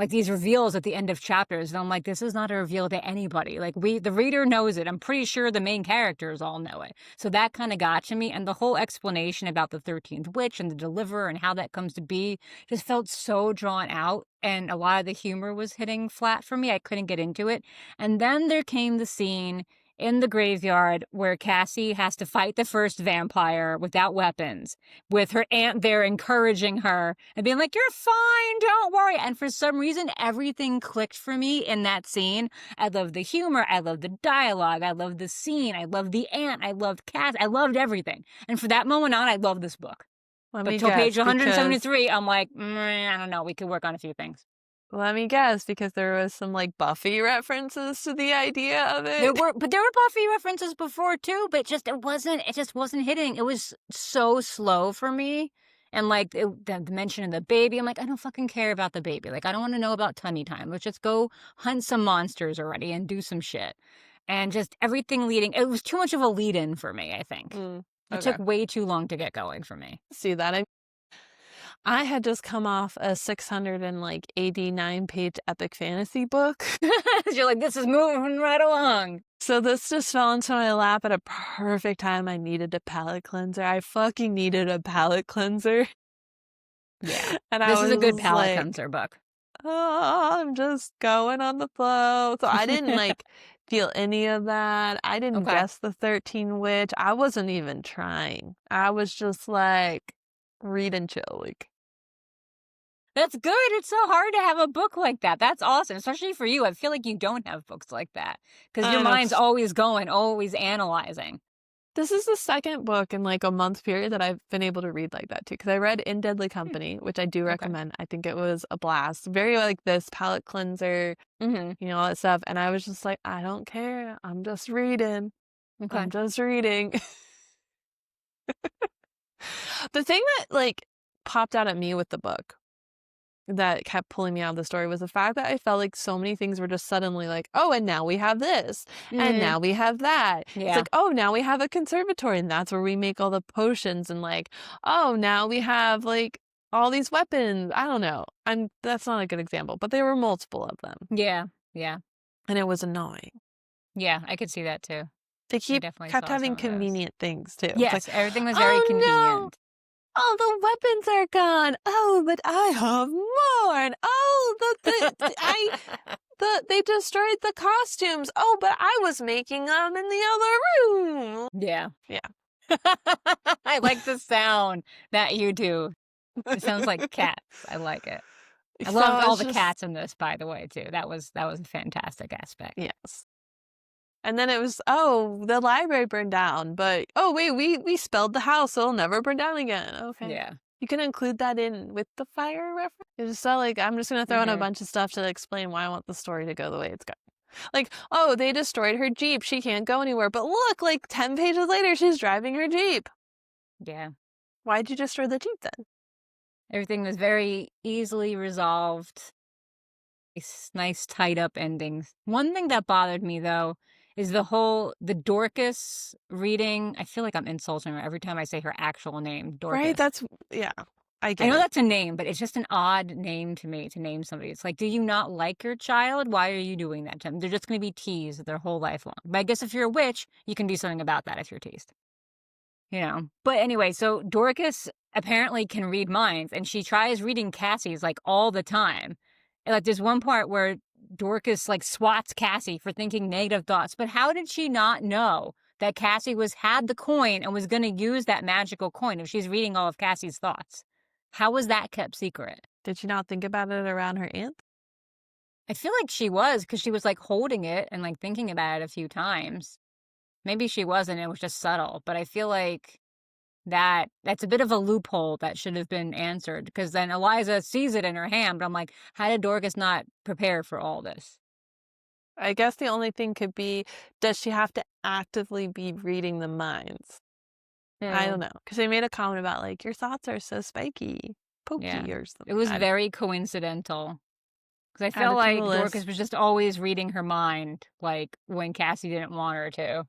these reveals at the end of chapters. And I'm like, this is not a reveal to anybody. Like the reader knows it. I'm pretty sure the main characters all know it. So that kind of got to me. And the whole explanation about the 13th witch and the deliverer and how that comes to be just felt so drawn out. And a lot of the humor was hitting flat for me. I couldn't get into it. And then there came the scene in the graveyard where Cassie has to fight the first vampire without weapons, with her aunt there encouraging her and being like, you're fine, don't worry. And for some reason, everything clicked for me in that scene. I loved the humor. I loved the dialogue. I loved the scene. I loved the aunt. I loved Cassie. I loved everything. And for that moment on, I loved this book. But till page 173, I'm like, I don't know. We could work on a few things. Let me guess, because there was some like Buffy references to the idea of it. There were Buffy references before too, but it just wasn't hitting. It was so slow for me. And like the mention of the baby, I'm like, I don't fucking care about the baby. Like, I don't want to know about tummy time. Let's just go hunt some monsters already and do some shit. And just everything it was too much of a lead in for me, I think. It took way too long to get going for me. See that? I had just come off a 689-page epic fantasy book. You're like, this is moving right along. So this just fell into my lap at a perfect time. I needed a palate cleanser. I fucking needed a palate cleanser. Yeah. And this is a good palate cleanser book. Oh, I'm just going on the flow. So I didn't feel any of that. I didn't guess the 13 witch. I wasn't even trying. I was just like, read and chill. That's good. It's so hard to have a book like that. That's awesome. Especially for you. I feel like you don't have books like that. Because your mind's always going, always analyzing. This is the second book in like a month period that I've been able to read like that too. Because I read In Deadly Company, which I do recommend. I think it was a blast. Very like this palate cleanser, all that stuff. And I was just like, I don't care. I'm just reading. Okay. I'm just reading. The thing that like popped out at me with the book that kept pulling me out of the story was the fact that I felt like so many things were just suddenly like, oh, and now we have this, and now we have that. Yeah. It's like, oh, now we have a conservatory, and that's where we make all the potions, and like, oh, now we have like all these weapons. I don't know. That's not a good example, but there were multiple of them. Yeah, yeah. And it was annoying. Yeah, I could see that too. They kept having convenient things too. Yes, like, everything was very convenient. No! Oh, the weapons are gone. Oh, but I have more. And they destroyed the costumes. Oh, but I was making them in the other room. Yeah. Yeah. I like the sound that you do. It sounds like cats. I like it. I love all the cats in this, by the way, too. That was a fantastic aspect. Yes. And then it was, oh, the library burned down, but oh wait, we spelled the house, so it'll never burn down again. Okay. Yeah. You can include that in with the fire reference. It's just like I'm just gonna throw in a bunch of stuff to explain why I want the story to go the way it's going. Like, oh, they destroyed her Jeep. She can't go anywhere. But look, like 10 pages later, she's driving her Jeep. Yeah. Why'd you destroy the Jeep then? Everything was very easily resolved. Nice tied up endings. One thing that bothered me though is the Dorcas reading. I feel like I'm insulting her every time I say her actual name, Dorcas. Right? That's, yeah. I know that's a name, but it's just an odd name to me to name somebody. It's like, do you not like your child? Why are you doing that to them? They're just going to be teased their whole life long. But I guess if you're a witch, you can do something about that if you're teased. But anyway, so Dorcas apparently can read minds, and she tries reading Cassie's like all the time. And like there's one part where Dorcas like swats Cassie for thinking negative thoughts, but how did she not know that Cassie had the coin and was going to use that magical coin if she's reading all of Cassie's thoughts? How was that kept secret? Did she not think about it around her aunt? I feel like she was, because she was like holding it and like thinking about it a few times. Maybe she wasn't, it was just subtle, but I feel like that's a bit of a loophole that should have been answered, because then Eliza sees it in her hand, but I'm like, how did Dorcas not prepare for all this? I guess the only thing could be, does she have to actively be reading the minds? I don't know, because they made a comment about like, your thoughts are so spiky, pokey or something. It was very coincidental, because I felt like Dorcas was just always reading her mind, like when Cassie didn't want her to.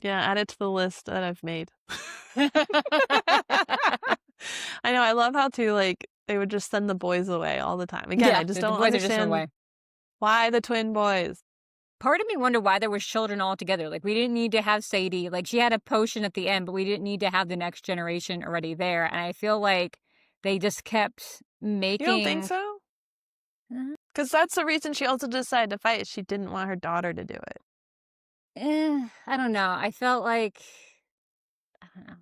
Yeah, add it to the list that I've made. I know, I love how too, like, they would just send the boys away all the time. Again, I just don't understand why the twin boys. Part of me wondered why there were children all together. Like, we didn't need to have Sadie. Like, she had a potion at the end, but we didn't need to have the next generation already there. And I feel like they just kept making... You don't think so? Because that's the reason she also decided to fight. She didn't want her daughter to do it. I don't know. I felt like... I don't know.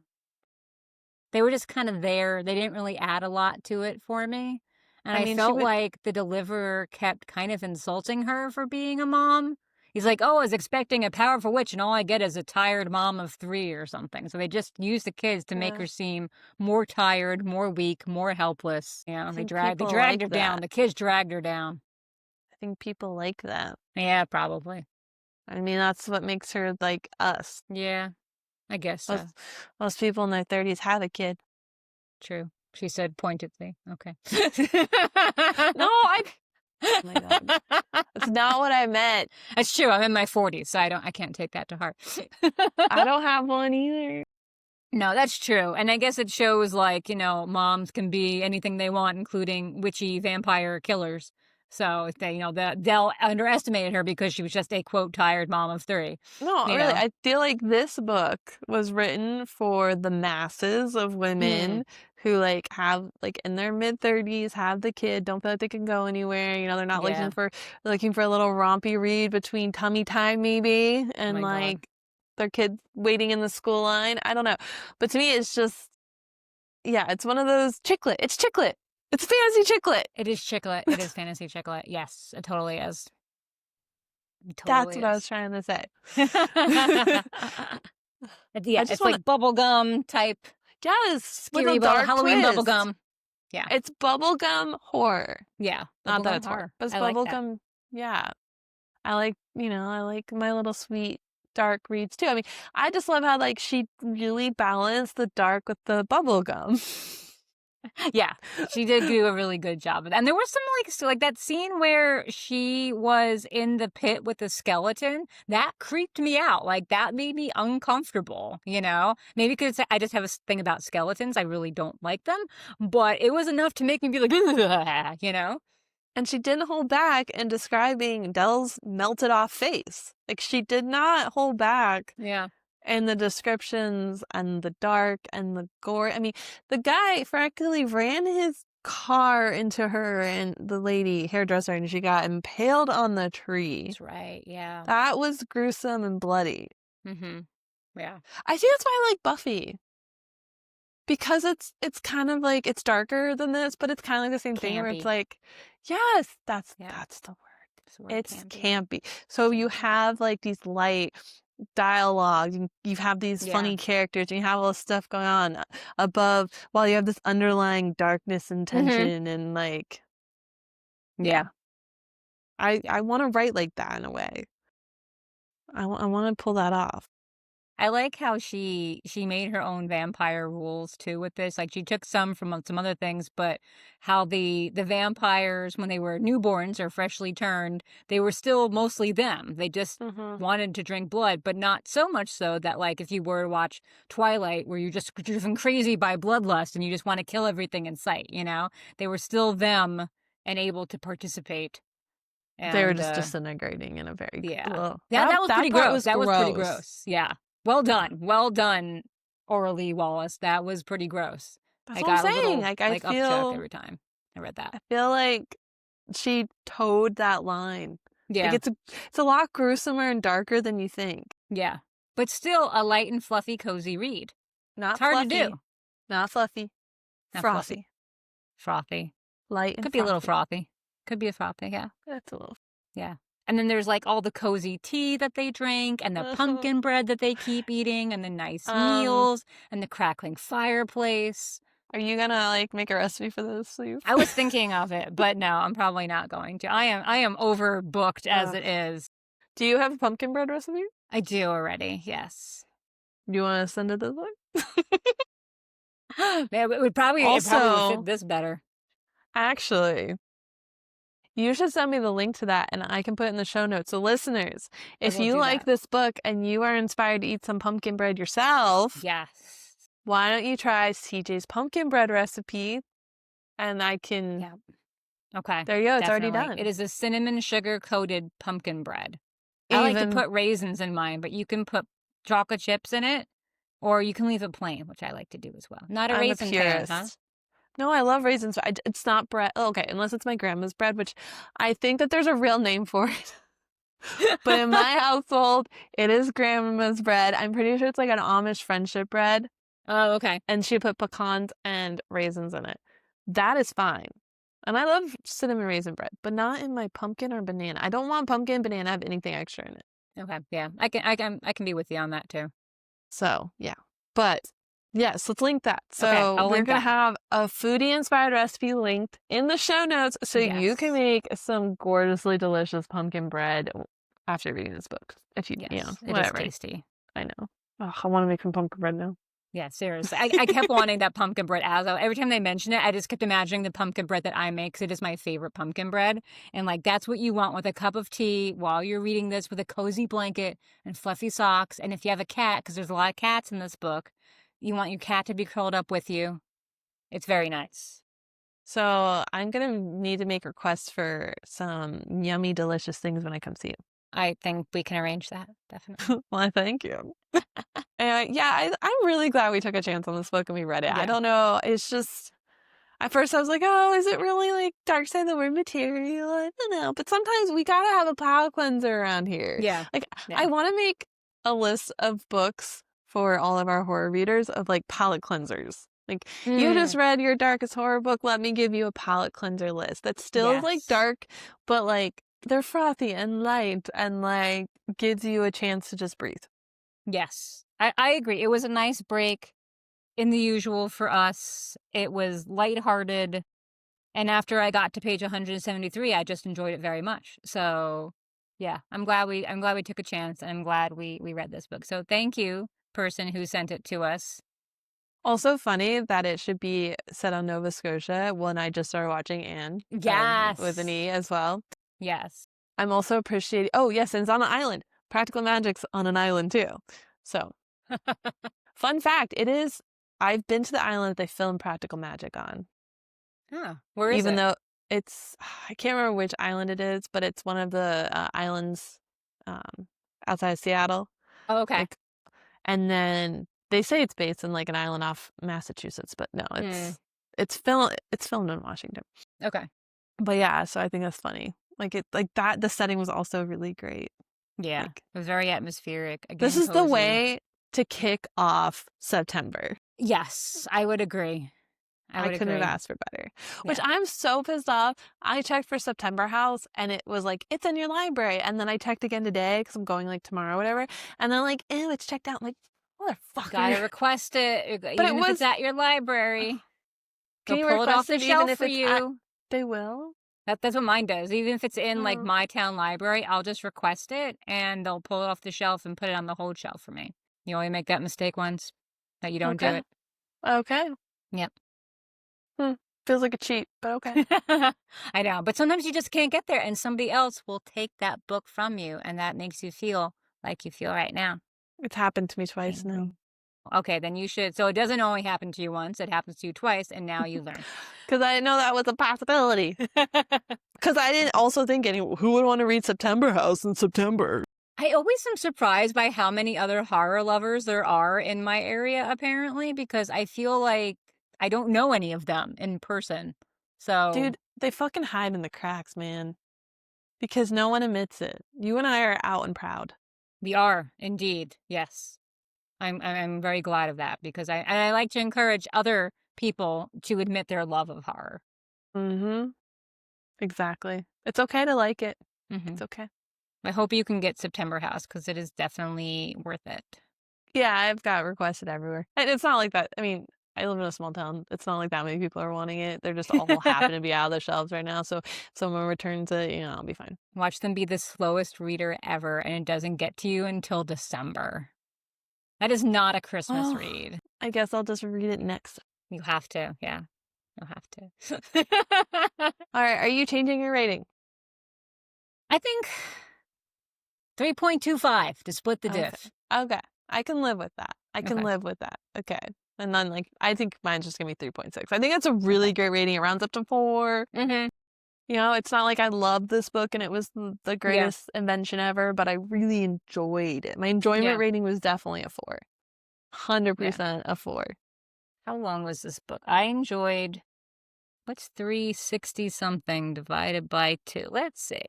They were just kind of there. They didn't really add a lot to it for me. And I felt like the deliverer kept kind of insulting her for being a mom. He's like, oh, I was expecting a powerful witch, and all I get is a tired mom of 3 or something. So they just used the kids to make her seem more tired, more weak, more helpless. They dragged her down. The kids dragged her down. I think people like that. Yeah, probably. I mean, that's what makes her like us. Yeah, I guess so. Most people in their 30s had a kid. True. She said pointedly. Okay. No, oh my God. That's not what I meant. That's true. I'm in my 40s, so I can't take that to heart. I don't have one either. No, that's true. And I guess it shows like, moms can be anything they want, including witchy vampire killers. So they'll underestimated her because she was just a quote tired mom of 3. No, really, I feel like this book was written for the masses of women who like have like in their mid-30s have the kid, don't feel like they can go anywhere. They're not looking for a little rompy read between tummy time maybe, and their kid waiting in the school line. I don't know, but to me it's just it's one of those chicklet. It's chicklet. It's fantasy chicklet. It is chicklet. It is fantasy chicklet. Yes, it totally is. That's what I was trying to say. Yeah, just it's wanna like bubblegum type, Yes, with a scary dark Halloween twist. bubblegum. Yeah. It's bubblegum horror. Yeah. Not that Bubblegum it's horror, horror. but it's I like that. bubblegum. Yeah. I like my little sweet dark reads too. I mean, I just love how like she really balanced the dark with the bubblegum. Yeah, she did do a really good job of that. And there was some like that scene where she was in the pit with the skeleton. That creeped me out. Like that made me uncomfortable, you know? Maybe because I just have a thing about skeletons. I really don't like them. But it was enough to make me be like, you know? And she didn't hold back in describing Dell's melted off face. Like she did not hold back Yeah. in the descriptions and the dark and the gore. I mean, the guy frankly ran his car into her and the lady hairdresser, and she got impaled on the tree. That's right. Yeah. That was gruesome and bloody. Mm-hmm. Yeah. I think that's why I like Buffy. Because it's kind of like, it's darker than this, but it's kind of like the same thing where Campy. it's like, yes, that's the word. It's campy. So you have like these light dialogue, you have these funny characters, and you have all this stuff going on above, while you have this underlying darkness and tension and like, Yeah. I want to write like that in a way. I want to pull that off. I like how she made her own vampire rules too with this. Like she took some from some other things, but how the vampires, when they were newborns or freshly turned, they were still mostly them. They just wanted to drink blood, but not so much so that like if you were to watch Twilight, where you're just driven crazy by bloodlust and you just want to kill everything in sight, you know, they were still them and able to participate. And, they were just disintegrating in a very that was pretty gross. That was pretty gross. Yeah. Well done, Auralee Wallace. That was pretty gross. That's what I'm saying. Like I feel upchuck every time I read that. I feel like she towed that line. Yeah, like it's a lot gruesomer and darker than you think. Yeah, but still a light and fluffy, cozy read. Not hard fluffy. to do. Not fluffy. Not frothy. Frothy. Light and could be a little frothy. Could be a frothy. Yeah. That's a little. Yeah. And then there's like all the cozy tea that they drink and the pumpkin bread that they keep eating and the nice meals and the crackling fireplace. Are you gonna like make a recipe for this, please? I was thinking of it, but no, I'm probably not going to. I am overbooked as it is. Do you have a pumpkin bread recipe? I do already, yes. Do you want to send it this way? it would probably fit this better. Actually, you should send me the link to that and I can put it in the show notes. So listeners, if you like this book and you are inspired to eat some pumpkin bread yourself, yes, why don't you try CJ's pumpkin bread recipe? And I can... Yeah. Okay. There you go. It's already done. It is a cinnamon sugar coated pumpkin bread. I like to put raisins in mine, but you can put chocolate chips in it, or you can leave it plain, which I like to do as well. Not a raisin fan, huh? No, I love raisins. It's not bread. Okay, unless it's my grandma's bread, which I think that there's a real name for it. But in my household, it is grandma's bread. I'm pretty sure it's like an Amish friendship bread. Oh, okay. And she put pecans and raisins in it. That is fine. And I love cinnamon raisin bread, but not in my pumpkin or banana. I don't want pumpkin, banana, have anything extra in it. Okay, yeah. I can be with you on that too. So, yeah. But yes, let's link that. So we're going to have a foodie-inspired recipe linked in the show notes so you can make some gorgeously delicious pumpkin bread after reading this book. If you, whatever. It is tasty. I know. Oh, I want to make some pumpkin bread now. Yeah, seriously. I kept wanting that pumpkin bread. Every time they mention it, I just kept imagining the pumpkin bread that I make because it is my favorite pumpkin bread. And like that's what you want with a cup of tea while you're reading this with a cozy blanket and fluffy socks. And if you have a cat, because there's a lot of cats in this book, you want your cat to be curled up with you. It's very nice. So I'm going to need to make requests for some yummy, delicious things when I come see you. I think we can arrange that, definitely. Well, thank you. I'm really glad we took a chance on this book and we read it. Yeah. I don't know. It's just, at first I was like, oh, is it really like Dark Side of the Word material? I don't know. But sometimes we got to have a palate cleanser around here. Yeah. I want to make a list of books for all of our horror readers of like palate cleansers. Like you just read your darkest horror book. Let me give you a palate cleanser list that's still like dark, but like they're frothy and light and like gives you a chance to just breathe. Yes. I agree. It was a nice break in the usual for us. It was lighthearted. And after I got to page 173, I just enjoyed it very much. So yeah, I'm glad we took a chance, and I'm glad we read this book. So thank you, person who sent it to us. Also funny that it should be set on Nova Scotia when I just started watching Anne. Yes. With an E as well. Yes. I'm also appreciating, oh yes, and it's on an island. Practical Magic's on an island too. So, fun fact, I've been to the island that they filmed Practical Magic on. Oh, where is it? Even though I can't remember which island it is, but it's one of the islands outside of Seattle. Oh, okay. And then they say it's based in like an island off Massachusetts, but no, it's filmed in Washington. Okay. But yeah, so I think that's funny. The setting was also really great. Yeah, it was very atmospheric. Again, this is cozy. The way to kick off September. Yes, I would agree. I couldn't have asked for better. Yeah. Which I'm so pissed off. I checked for September House and it was like, it's in your library. And then I checked again today because I'm going like tomorrow or whatever. And then like, ew, it's checked out. I'm like, motherfucker. Gotta request it. But even if it's at your library. Can you pull it off the shelf for you? They will? That's what mine does. Even if it's in like my town library, I'll just request it and they'll pull it off the shelf and put it on the hold shelf for me. You only make that mistake once that you don't do it. Okay. Yep. Feels like a cheat, but okay. I know. But sometimes you just can't get there and somebody else will take that book from you and that makes you feel like you feel right now. It's happened to me twice now. Okay, then you should. So it doesn't only happen to you once, it happens to you twice, and now you learn. Because I didn't know that was a possibility. Because I didn't also think who would want to read September House in September? I always am surprised by how many other horror lovers there are in my area, apparently, because I feel like I don't know any of them in person. So, dude, they fucking hide in the cracks, man. Because no one admits it. You and I are out and proud. We are, indeed, yes. I'm very glad of that because I like to encourage other people to admit their love of horror. Mm-hmm. Exactly. It's okay to like it. Mm-hmm. It's okay. I hope you can get September House because it is definitely worth it. Yeah, I've got requested everywhere. And it's not like that. I mean, I live in a small town. It's not like that many people are wanting it. They're just all happen to be out of the shelves right now. So someone returns it, I'll be fine. Watch them be the slowest reader ever and it doesn't get to you until December. That is not a Christmas read. I guess I'll just read it next. You have to, yeah. You'll have to. All right, are you changing your rating? I think 3.25 to split the diff. Okay, I can live with that. I can live with that. Okay. And then, I think mine's just going to be 3.6. I think that's a really great rating. It rounds up to 4. Mm-hmm. It's not like I loved this book and it was the greatest invention ever, but I really enjoyed it. My enjoyment rating was definitely a 4. 100% a 4. How long was this book? I enjoyed, what's 360-something divided by 2? Let's see.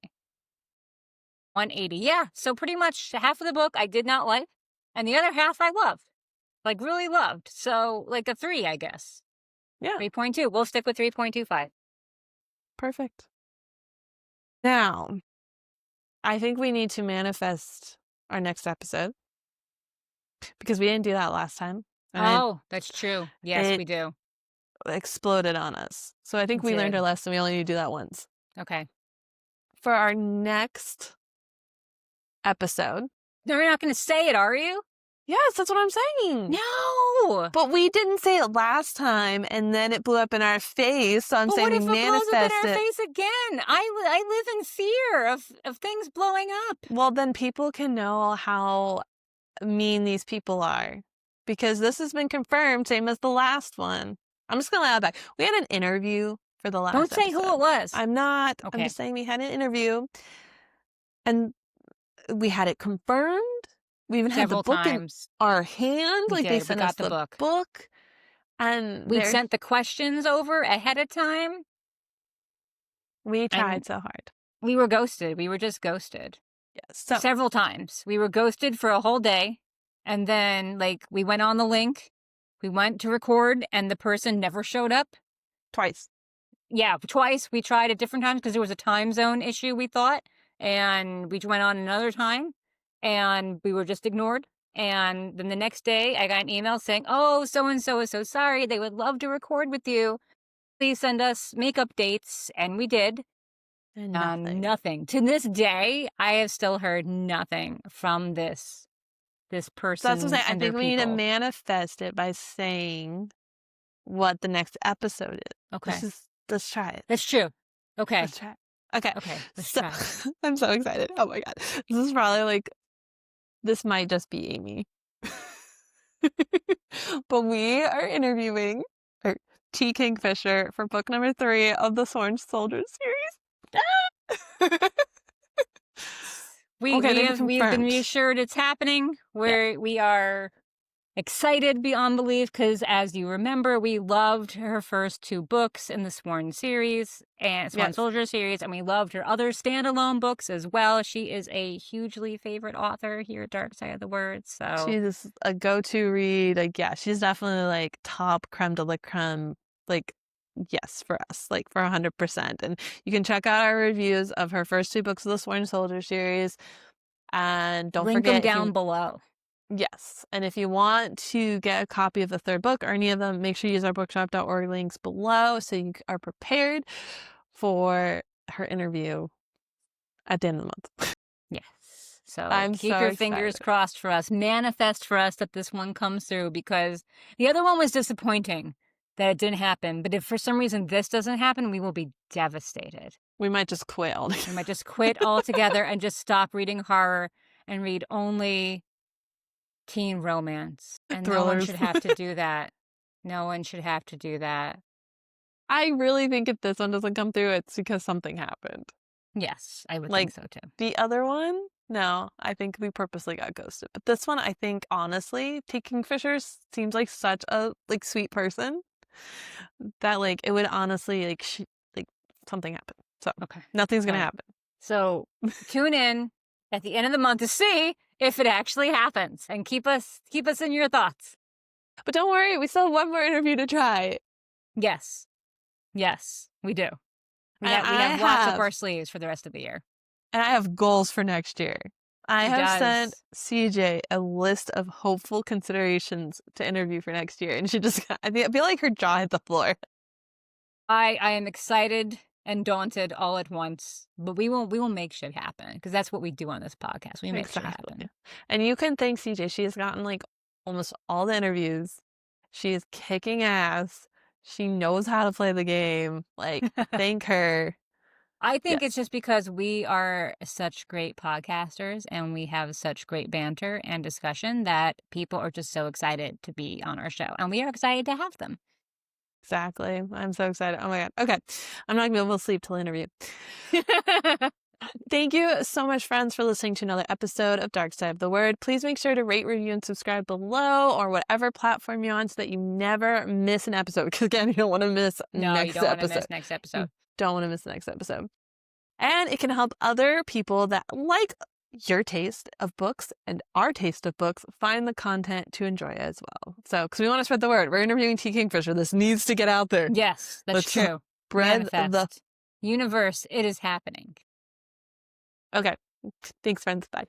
180. Yeah, so pretty much half of the book I did not like, and the other half I loved. Like, really loved. So, like a 3, I guess. Yeah. 3.2. We'll stick with 3.25. Perfect. Now, I think we need to manifest our next episode because we didn't do that last time. That's true. Yes, we do. Exploded on us. So I think we learned our lesson. We only need to do that once. Okay. For our next episode. No, you're not going to say it, are you? Yes, that's what I'm saying. No. But we didn't say it last time, and then it blew up in our face. So I'm saying we manifest it. What if it blows up in our face again? I live in fear of things blowing up. Well, then people can know how mean these people are. Because this has been confirmed, same as the last one. I'm just going to add back. We had an interview for the last Don't say episode. who it was. I'm not. Okay. I'm just saying we had an interview. And we had it confirmed. We even had the book in our hand. They sent us the book. And we sent the questions over ahead of time. We tried so hard. We were ghosted. We were just ghosted. Yes. Several times. We were ghosted for a whole day. And then, we went on the link. We went to record, and the person never showed up. Twice. Yeah, twice. We tried at different times because there was a time zone issue, we thought. And we went on another time. And we were just ignored. And then the next day, I got an email saying, oh, so-and-so is so sorry. They would love to record with you. Please send us makeup dates. And we did. And nothing. Nothing. To this day, I have still heard nothing from this person. So that's what I'm saying. I think we need to people. manifest it by saying what the next episode is. Okay. Let's try it. That's true. Okay. Let's try it. Okay. Okay. Let's So try it. I'm so excited. Oh my God. This is probably like, this might just be Amy. But we are interviewing T. Kingfisher for book number 3 of the Sworn Soldier series. We've been reassured it's happening. We are excited beyond belief because, as you remember, we loved her first 2 books in the Sworn series and Sworn Soldier series, and we loved her other standalone books as well. She is a hugely favorite author here at Dark Side of the Word. So she's a go-to read. Like, yeah, she's definitely like top creme de la creme. Like, yes, for us, like for 100%. And you can check out our reviews of her first 2 books of the Sworn Soldier series. And don't link forget them down below. Yes. And if you want to get a copy of the 3rd book or any of them, make sure you use our bookshop.org links below so you are prepared for her interview at the end of the month. Yes. So so keep your excited. fingers crossed for us. Manifest for us that this one comes through, because the other one was disappointing that it didn't happen. But if for some reason this doesn't happen, we will be devastated. We might just quit We might just quit altogether and just stop reading horror and read only teen romance. And Thrillers. No one should have to do that. No one should have to do that. I really think if this one doesn't come through, it's because something happened. Yes, I would Like, think so too. The other one, no, I think we purposely got ghosted. But this one, I think, honestly, T. Kingfisher seems like such a like sweet person that like it would honestly like something happened. So Okay, nothing's gonna happen. So tune in at the end of the month to see if it actually happens, and keep us in your thoughts. But don't worry, we still have one more interview to try. Yes, we do. We have lots up our sleeves for the rest of the year. And I have goals for next year. I have sent CJ a list of hopeful considerations to interview for next year, and I feel like her jaw hit the floor. I am excited and daunted all at once, but we will make shit happen, because that's what we do on this podcast. We make shit happen. And you can thank CJ. She has gotten like almost all the interviews. She is kicking ass. She knows how to play the game. Like, thank her. I think it's just because we are such great podcasters and we have such great banter and discussion that people are just so excited to be on our show, and we are excited to have them. Exactly. I'm so excited. Oh my God. Okay. I'm not going to be able to sleep till the interview. Thank you so much, friends, for listening to another episode of Dark Side of the Word. Please make sure to rate, review, and subscribe below, or whatever platform you're on, so that you never miss an episode. Because again, you don't want to miss next episode. Want to miss next episode. Don't want to miss the next episode. And it can help other people that like your taste of books and our taste of books find the content to enjoy as well. So, because we want to spread the word. We're interviewing T. Kingfisher. This needs to get out there. Yes, that's true. Spread the universe. It is happening. Okay. Thanks, friends. Bye.